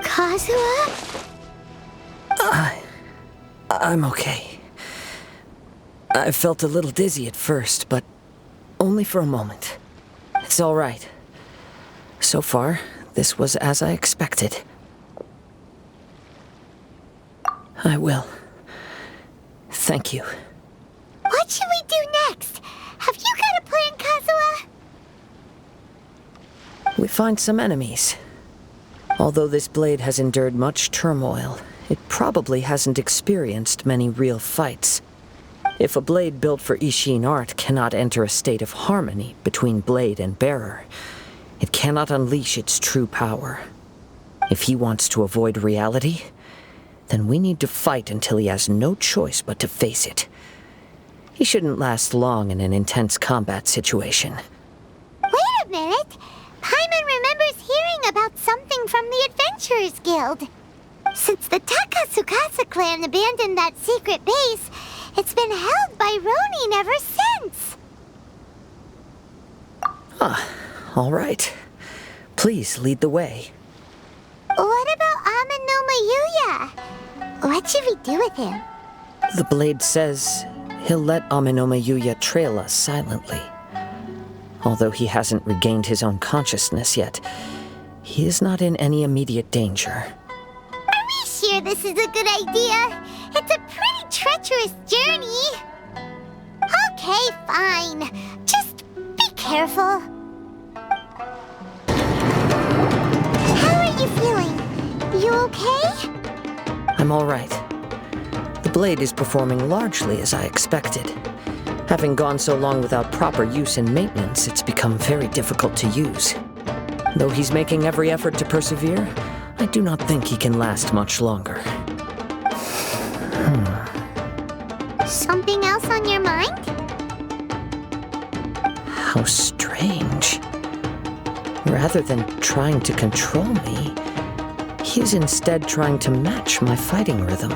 Kazuha? I'm okay. I felt a little dizzy at first, but only for a moment. It's all right. So far, this was as I expected. I will. Thank you. What should we do next? Have you got a plan, Kazuha? We find some enemies. Although this blade has endured much turmoil, it probably hasn't experienced many real fights. If a blade built for Ishin art cannot enter a state of harmony between blade and bearer, it cannot unleash its true power. If he wants to avoid reality, then we need to fight until he has no choice but to face it. He shouldn't last long in an intense combat situation. Wait a minute! Paimon remembers hearing about something from the Adventurers Guild. Since the Takasukasa clan abandoned that secret base, it's been held by Ronin ever since. All right. Please lead the way. What about Amanoma Yuya? What should we do with him? The blade says he'll let Amanoma Yuya trail us silently. Although he hasn't regained his own consciousness yet, he is not in any immediate danger. Are we sure this is a good idea? It's a pretty treacherous journey. Okay, fine. Just be careful. How are you feeling? You okay? I'm all right. The blade is performing largely as I expected. Having gone so long without proper use and maintenance, it's become very difficult to use. Though he's making every effort to persevere, I do not think he can last much longer. Something else on your mind? How strange. Rather than trying to control me, he's instead trying to match my fighting rhythm.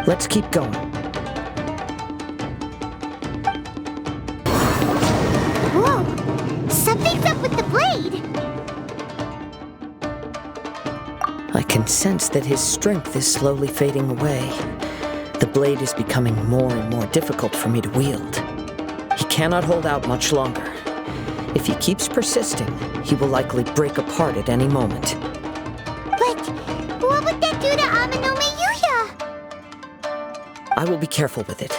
Let's keep going. Whoa! Something's up with the blade! I can sense that his strength is slowly fading away. The blade is becoming more and more difficult for me to wield. He cannot hold out much longer. If he keeps persisting, he will likely break apart at any moment. But what would that do to Amanoma Yuya? I will be careful with it.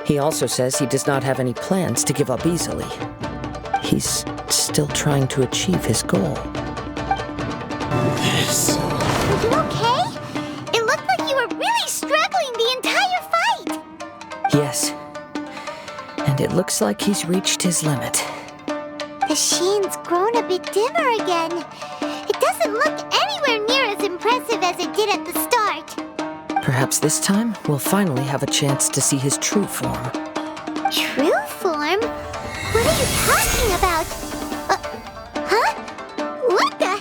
He also says he does not have any plans to give up easily. He's still trying to achieve his goal. Are you okay? It looked like you were really struggling the entire fight! Yes. And it looks like he's reached his limit. The sheen's grown a bit dimmer again. It doesn't look anywhere near as impressive as it did at the start. Perhaps this time, we'll finally have a chance to see his true form. True form? What are you talking about? Huh? What the?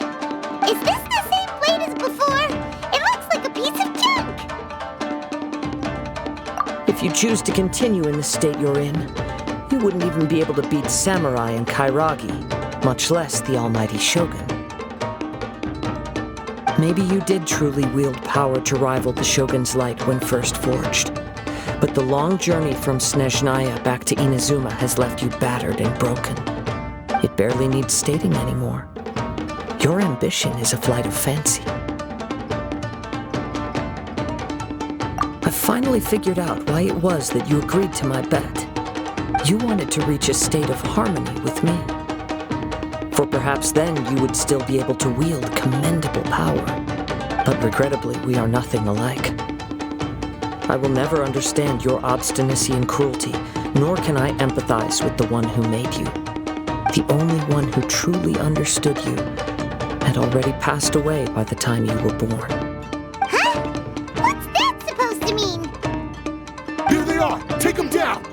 Is this the same blade as before? It looks like a piece of junk! If you choose to continue in the state you're in, you wouldn't even be able to beat Samurai and Kairagi, much less the almighty Shogun. Maybe you did truly wield power to rival the Shogun's light when first forged. But the long journey from Snezhnaya back to Inazuma has left you battered and broken. It barely needs stating anymore. Your ambition is a flight of fancy. I finally figured out why it was that you agreed to my bet. You wanted to reach a state of harmony with me. For perhaps then you would still be able to wield commendable power. But regrettably, we are nothing alike. I will never understand your obstinacy and cruelty, nor can I empathize with the one who made you. The only one who truly understood you had already passed away by the time you were born. Huh? What's that supposed to mean? Here they are! Take them down!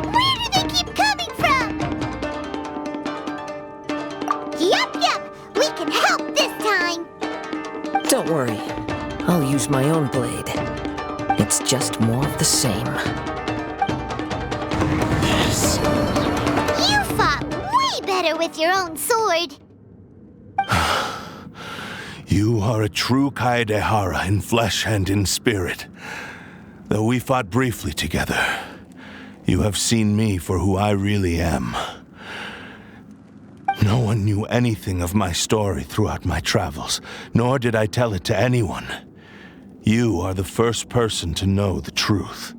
Where do they keep coming from? Yup! We can help this time! Don't worry. I'll use my own blade. It's just more of the same. You fought way better with your own sword. You are a true Kaedehara in flesh and in spirit. Though we fought briefly together, you have seen me for who I really am. No one knew anything of my story throughout my travels, nor did I tell it to anyone. You are the first person to know the truth.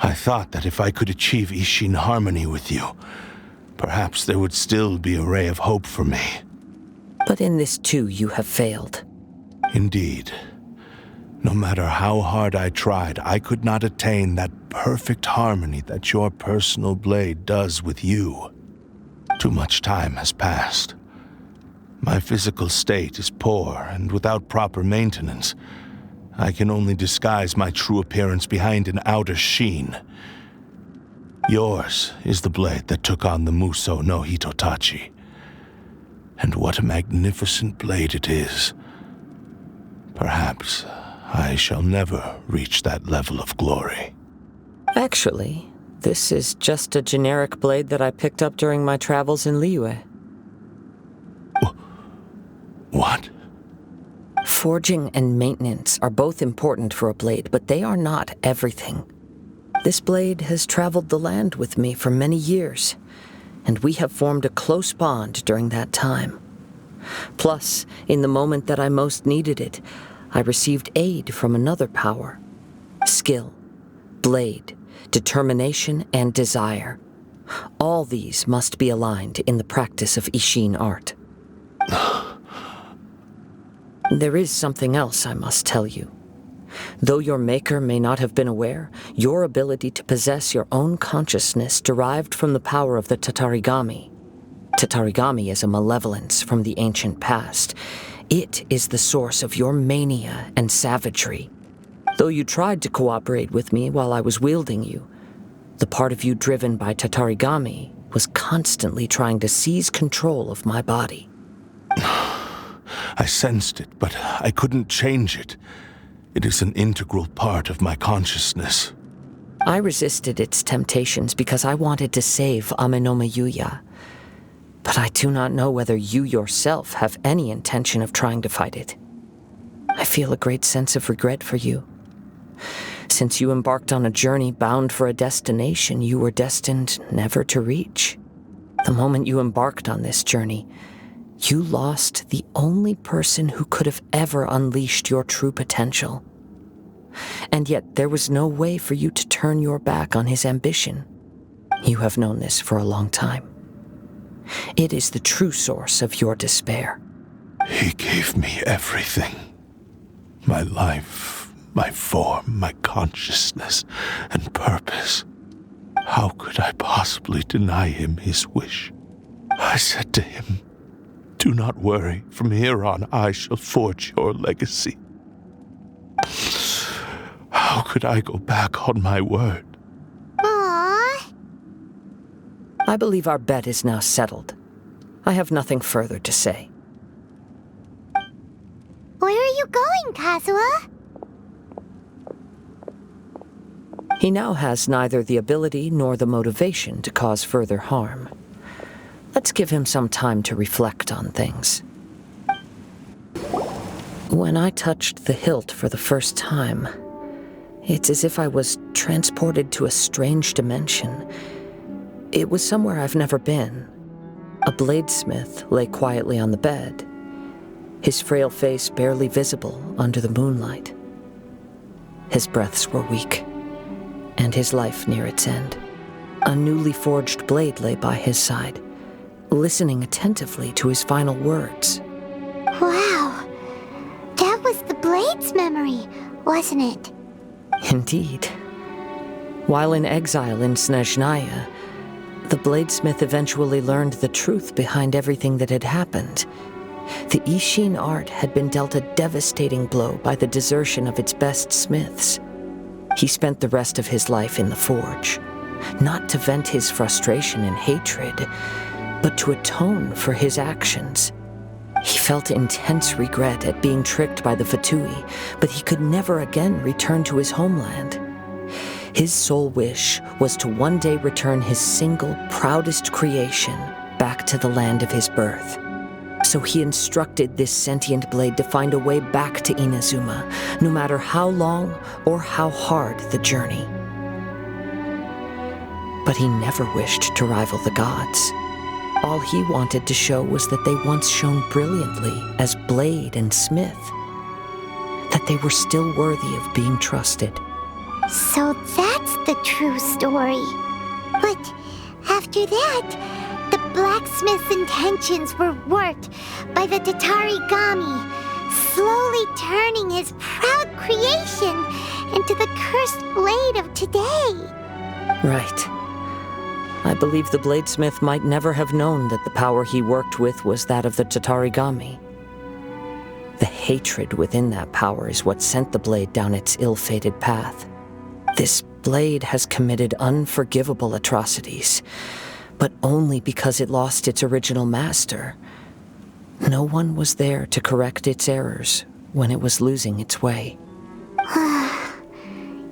I thought that if I could achieve Ishin harmony with you, perhaps there would still be a ray of hope for me. But in this too, you have failed. Indeed. No matter how hard I tried, I could not attain that perfect harmony that your personal blade does with you. Too much time has passed. My physical state is poor, and without proper maintenance, I can only disguise my true appearance behind an outer sheen. Yours is the blade that took on the Muso no Hitotachi. And what a magnificent blade it is. Perhaps I shall never reach that level of glory. Actually, this is just a generic blade that I picked up during my travels in Liyue. What? Forging and maintenance are both important for a blade, but they are not everything. This blade has traveled the land with me for many years, and we have formed a close bond during that time. Plus, in the moment that I most needed it, I received aid from another power. Skill, blade, determination, and desire. All these must be aligned in the practice of Ishin art. There is something else I must tell you. Though your maker may not have been aware, your ability to possess your own consciousness derived from the power of the Tatarigami. Tatarigami is a malevolence from the ancient past. It is the source of your mania and savagery. Though you tried to cooperate with me while I was wielding you, the part of you driven by Tatarigami was constantly trying to seize control of my body. I sensed it, but I couldn't change it. It is an integral part of my consciousness. I resisted its temptations because I wanted to save Amenoma Yuya. But I do not know whether you yourself have any intention of trying to fight it. I feel a great sense of regret for you. Since you embarked on a journey bound for a destination you were destined never to reach. The moment you embarked on this journey, you lost the only person who could have ever unleashed your true potential. And yet there was no way for you to turn your back on his ambition. You have known this for a long time. It is the true source of your despair. He gave me everything. My life, my form, my consciousness, and purpose. How could I possibly deny him his wish? I said to him, "Do not worry. From here on, I shall forge your legacy." How could I go back on my word? Aww. I believe our bet is now settled. I have nothing further to say. Where are you going, Kazuha? He now has neither the ability nor the motivation to cause further harm. Let's give him some time to reflect on things. When I touched the hilt for the first time, it's as if I was transported to a strange dimension. It was somewhere I've never been. A bladesmith lay quietly on the bed, his frail face barely visible under the moonlight. His breaths were weak, and his life near its end. A newly forged blade lay by his side, listening attentively to his final words. Wow. That memory, wasn't it? Indeed. While in exile in Snezhnaya, the bladesmith eventually learned the truth behind everything that had happened. The Ishin art had been dealt a devastating blow by the desertion of its best smiths. He spent the rest of his life in the forge, not to vent his frustration and hatred, but to atone for his actions. He felt intense regret at being tricked by the Fatui, but he could never again return to his homeland. His sole wish was to one day return his single, proudest creation back to the land of his birth. So he instructed this sentient blade to find a way back to Inazuma, no matter how long or how hard the journey. But he never wished to rival the gods. All he wanted to show was that they once shone brilliantly as blade and smith, that they were still worthy of being trusted. So that's the true story. But after that, the blacksmith's intentions were worked by the Tatarigami, slowly turning his proud creation into the cursed blade of today. Right. I believe the bladesmith might never have known that the power he worked with was that of the Tatarigami. The hatred within that power is what sent the blade down its ill-fated path. This blade has committed unforgivable atrocities, but only because it lost its original master. No one was there to correct its errors when it was losing its way.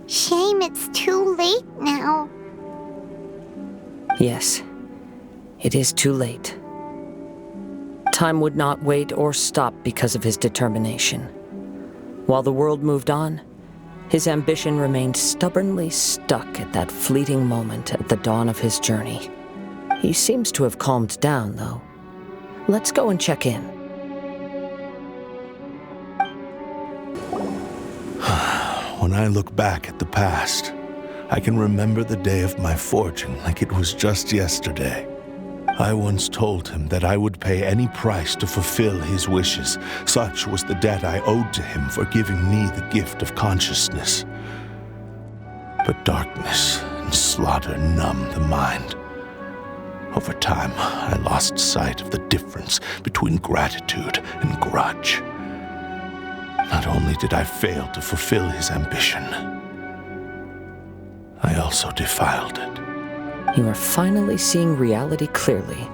Shame it's too late now. Yes, it is too late. Time would not wait or stop because of his determination. While the world moved on, his ambition remained stubbornly stuck at that fleeting moment at the dawn of his journey. He seems to have calmed down, though. Let's go and check in. When I look back at the past, I can remember the day of my forging like it was just yesterday. I once told him that I would pay any price to fulfill his wishes. Such was the debt I owed to him for giving me the gift of consciousness. But darkness and slaughter numbed the mind. Over time, I lost sight of the difference between gratitude and grudge. Not only did I fail to fulfill his ambition, I also defiled it. You are finally seeing reality clearly.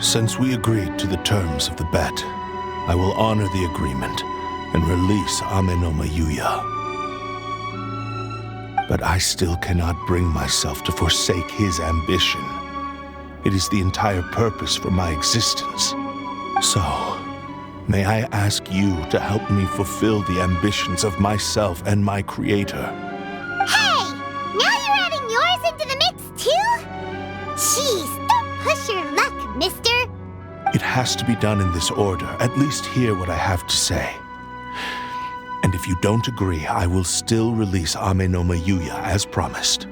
Since we agreed to the terms of the bet, I will honor the agreement and release Ame no Mayuya. But I still cannot bring myself to forsake his ambition. It is the entire purpose for my existence. So, may I ask you to help me fulfill the ambitions of myself and my creator? Hey! Now you're adding yours into the mix, too? Jeez, don't push your luck, mister. It has to be done in this order. At least hear what I have to say. And if you don't agree, I will still release Ame no Mayuya as promised.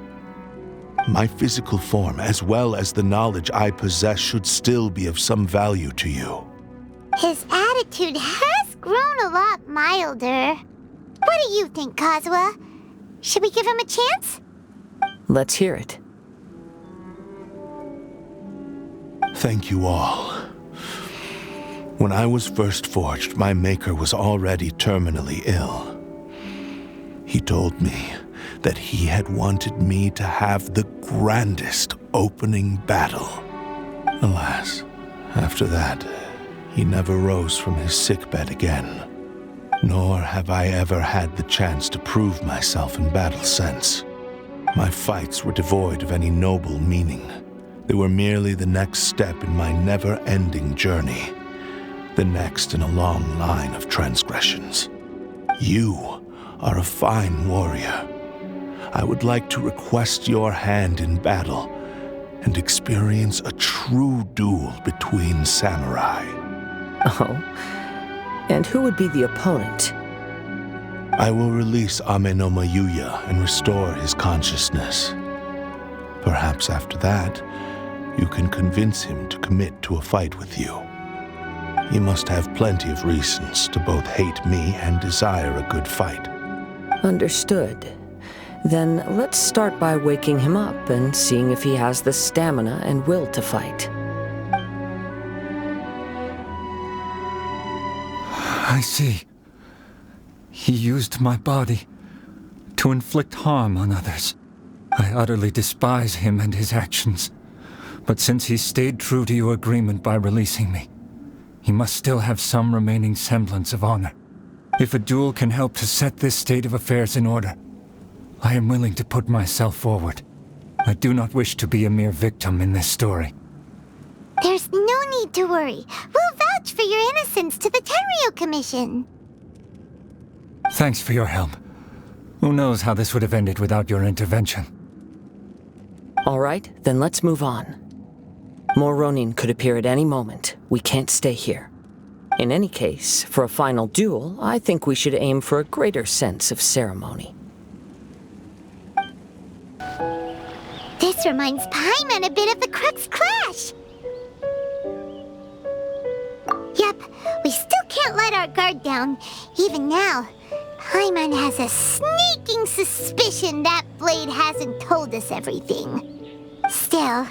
My physical form, as well as the knowledge I possess, should still be of some value to you. His attitude has grown a lot milder. What do you think, Kazuha? Should we give him a chance? Let's hear it. Thank you all. When I was first forged, my maker was already terminally ill. He told me that he had wanted me to have the grandest opening battle. Alas, after that, he never rose from his sickbed again. Nor have I ever had the chance to prove myself in battle since. My fights were devoid of any noble meaning. They were merely the next step in my never-ending journey. The next in a long line of transgressions. You are a fine warrior. I would like to request your hand in battle and experience a true duel between samurai. Oh? And who would be the opponent? I will release Ame no Mayuya and restore his consciousness. Perhaps after that, you can convince him to commit to a fight with you. You must have plenty of reasons to both hate me and desire a good fight. Understood. Then let's start by waking him up and seeing if he has the stamina and will to fight. I see. He used my body to inflict harm on others. I utterly despise him and his actions. But since he stayed true to your agreement by releasing me, he must still have some remaining semblance of honor. If a duel can help to set this state of affairs in order, I am willing to put myself forward. I do not wish to be a mere victim in this story. There's no need to worry. We'll vouch for your innocence to the Tenryu Commission. Thanks for your help. Who knows how this would have ended without your intervention? All right, then let's move on. More Ronin could appear at any moment. We can't stay here. In any case, for a final duel, I think we should aim for a greater sense of ceremony. This reminds Paimon a bit of the Crux Clash. Yep, we still can't let our guard down. Even now, Paimon has a sneaking suspicion that Blade hasn't told us everything. Still,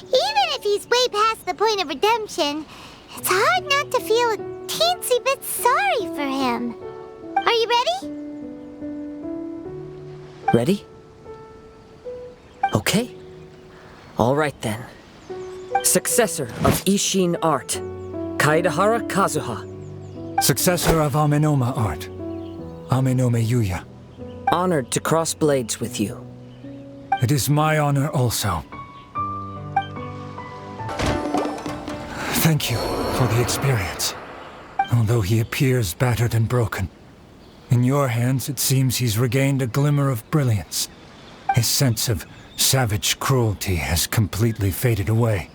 even if he's way past the point of redemption, it's hard not to feel a teensy bit sorry for him. Are you ready? Ready? Okay. All right then. Successor of Ishin art, Kaedehara Kazuha. Successor of Amenoma art, Amenome Yuya. Honored to cross blades with you. It is my honor also. Thank you for the experience. Although he appears battered and broken, in your hands it seems he's regained a glimmer of brilliance. His sense of savage cruelty has completely faded away.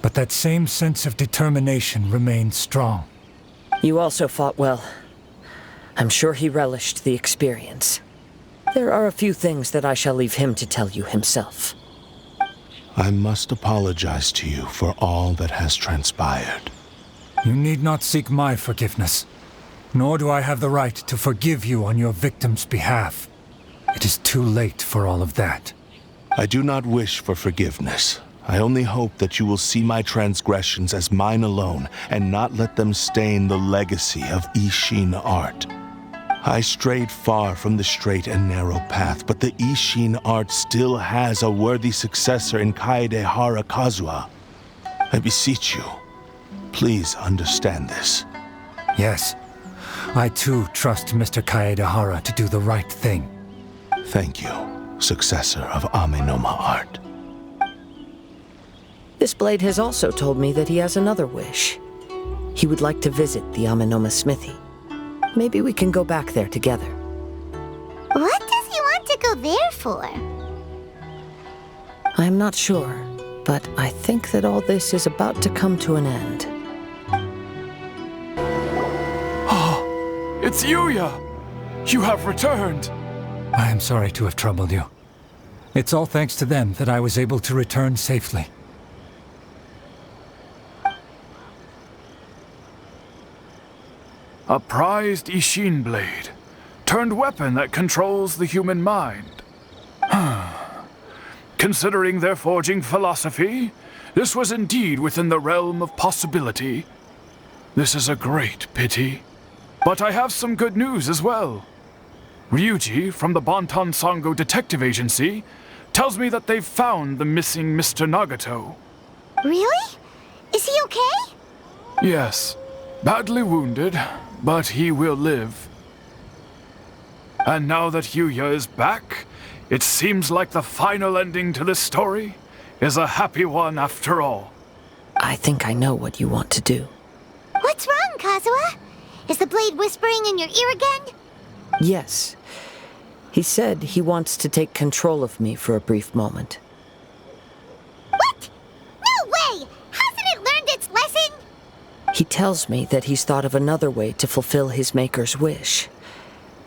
But that same sense of determination remains strong. You also fought well. I'm sure he relished the experience. There are a few things that I shall leave him to tell you himself. I must apologize to you for all that has transpired. You need not seek my forgiveness, nor do I have the right to forgive you on your victim's behalf. It is too late for all of that. I do not wish for forgiveness. I only hope that you will see my transgressions as mine alone and not let them stain the legacy of Ishin art. I strayed far from the straight and narrow path, but the Ishin art still has a worthy successor in Kaedehara Kazuha. I beseech you, please understand this. Yes, I too trust Mr. Kaedehara to do the right thing. Thank you, successor of Amenoma art. This blade has also told me that he has another wish. He would like to visit the Amenoma smithy. Maybe we can go back there together. What does he want to go there for? I'm not sure, but I think that all this is about to come to an end. Oh, it's Yuya! You have returned! I am sorry to have troubled you. It's all thanks to them that I was able to return safely. A prized Ishin blade, turned weapon that controls the human mind. Considering their forging philosophy, this was indeed within the realm of possibility. This is a great pity. But I have some good news as well. Ryuji from the Bonton Sango Detective Agency tells me that they've found the missing Mr. Nagato. Really? Is he okay? Yes, badly wounded, but he will live. And now that Yuya is back, it seems like the final ending to this story is a happy one after all. I think I know what you want to do. What's wrong, Kazuha? Is the blade whispering in your ear again? Yes. He said he wants to take control of me for a brief moment. What? No way! Hasn't it learned its lesson? He tells me that he's thought of another way to fulfill his maker's wish.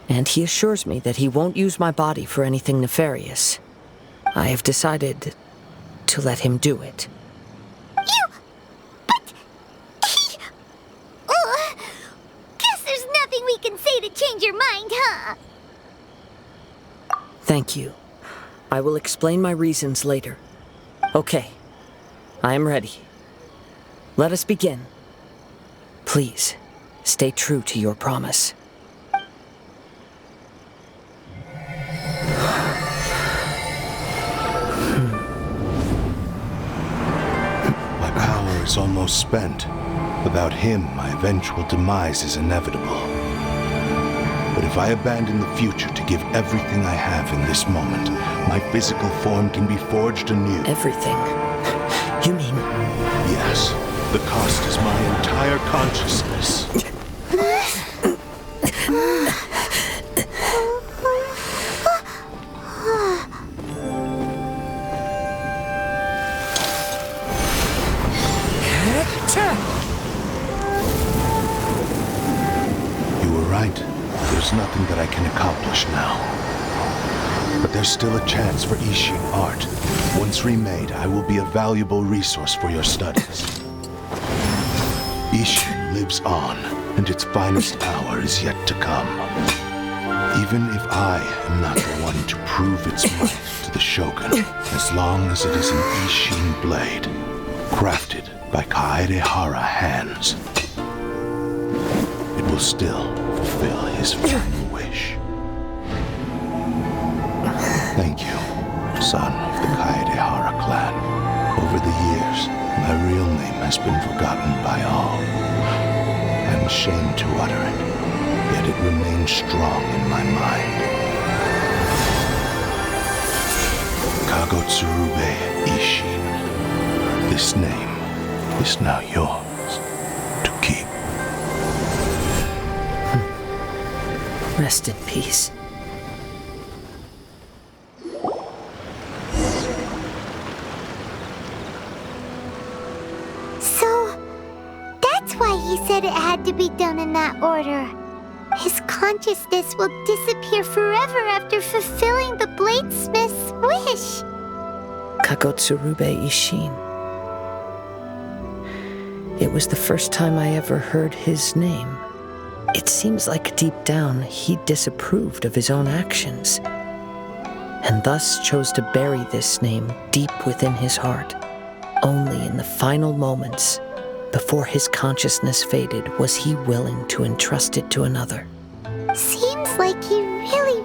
And he assures me that he won't use my body for anything nefarious. I have decided to let him do it. But change your mind, huh? Thank you. I will explain my reasons later. Okay. I am ready. Let us begin. Please, stay true to your promise. My power is almost spent. Without him, my eventual demise is inevitable. But if I abandon the future to give everything I have in this moment, my physical form can be forged anew. Everything? You mean... Yes. The cost is my entire consciousness. You were right. There's nothing that I can accomplish now. But there's still a chance for Ishin art. Once remade, I will be a valuable resource for your studies. Ishin lives on, and its finest hour is yet to come. Even if I am not the one to prove its might to the Shogun, as long as it is an Ishin blade, crafted by Kaedehara hands, it will still fulfill his final wish. Thank you, son of the Kaedehara clan. Over the years, my real name has been forgotten by all. I'm ashamed to utter it, yet it remains strong in my mind. Kagotsurube Ishin. This name is now yours to keep. Rest in peace. He said it had to be done in that order. His consciousness will disappear forever after fulfilling the bladesmith's wish. Kagotsurube Ishin. It was the first time I ever heard his name. It seems like deep down he disapproved of his own actions, and thus chose to bury this name deep within his heart. Only in the final moments, before his consciousness faded, was he willing to entrust it to another. Seems like he really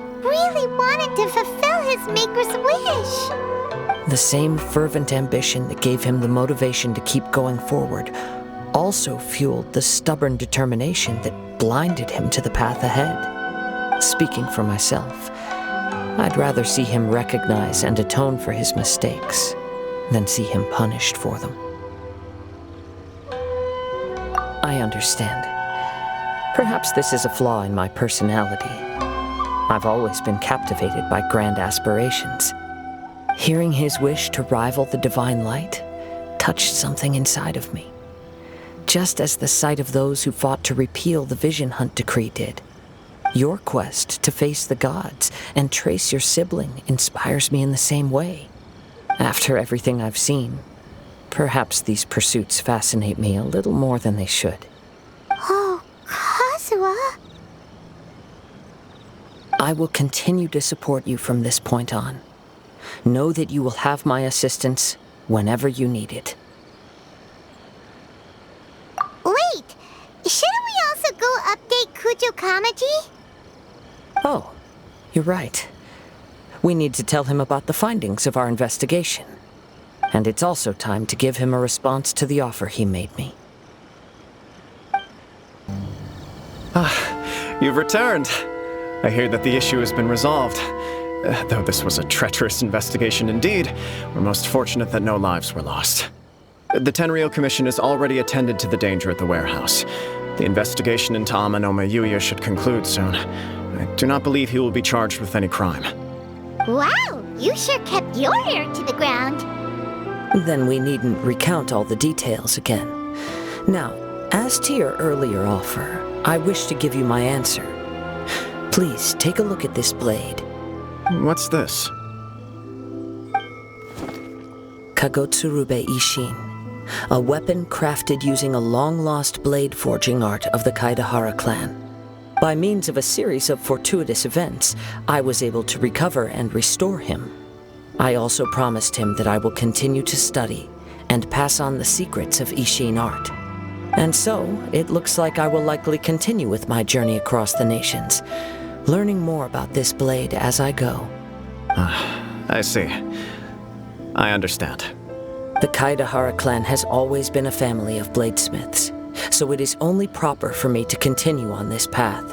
wanted to fulfill his maker's wish. The same fervent ambition that gave him the motivation to keep going forward also fueled the stubborn determination that blinded him to the path ahead. Speaking for myself, I'd rather see him recognize and atone for his mistakes than see him punished for them. I understand. Perhaps this is a flaw in my personality. I've always been captivated by grand aspirations. Hearing his wish to rival the divine light touched something inside of me, just as the sight of those who fought to repeal the Vision Hunt decree did. Your quest to face the gods and trace your sibling inspires me in the same way. After everything I've seen, perhaps these pursuits fascinate me a little more than they should. Oh, Kazuha? I will continue to support you from this point on. Know that you will have my assistance whenever you need it. Wait! Shouldn't we also go update Kujo Kamaji? Oh, you're right. We need to tell him about the findings of our investigation. And it's also time to give him a response to the offer he made me. You've returned. I hear that the issue has been resolved. Though this was a treacherous investigation indeed, we're most fortunate that no lives were lost. The Tenryou Commission has already attended to the danger at the warehouse. The investigation into Amanome Yuya should conclude soon. I do not believe he will be charged with any crime. Wow, you sure kept your ear to the ground. Then we needn't recount all the details again. Now, as to your earlier offer, I wish to give you my answer. Please take a look at this blade. What's this? Kagotsurube Ishin, a weapon crafted using a long-lost blade forging art of the Kaedehara clan. By means of a series of fortuitous events, I was able to recover and restore him. I also promised him that I will continue to study and pass on the secrets of Ishin art. And so, it looks like I will likely continue with my journey across the nations, learning more about this blade as I go. I see. I understand. The Kaedehara clan has always been a family of bladesmiths, so it is only proper for me to continue on this path.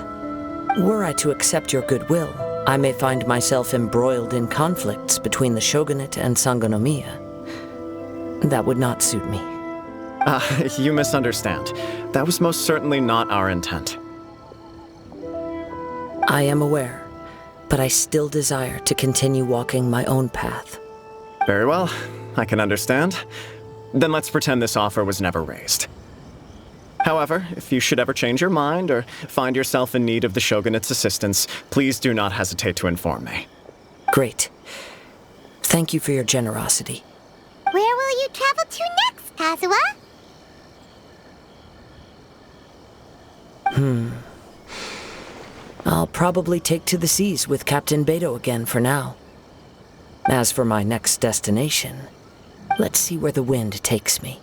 Were I to accept your goodwill, I may find myself embroiled in conflicts between the shogunate and Sangonomiya. That would not suit me. You misunderstand. That was most certainly not our intent. I am aware, but I still desire to continue walking my own path. Very well. I can understand. Then let's pretend this offer was never raised. However, if you should ever change your mind or find yourself in need of the Shogunate's assistance, please do not hesitate to inform me. Great. Thank you for your generosity. Where will you travel to next, Kazuha? I'll probably take to the seas with Captain Beto again for now. As for my next destination, let's see where the wind takes me.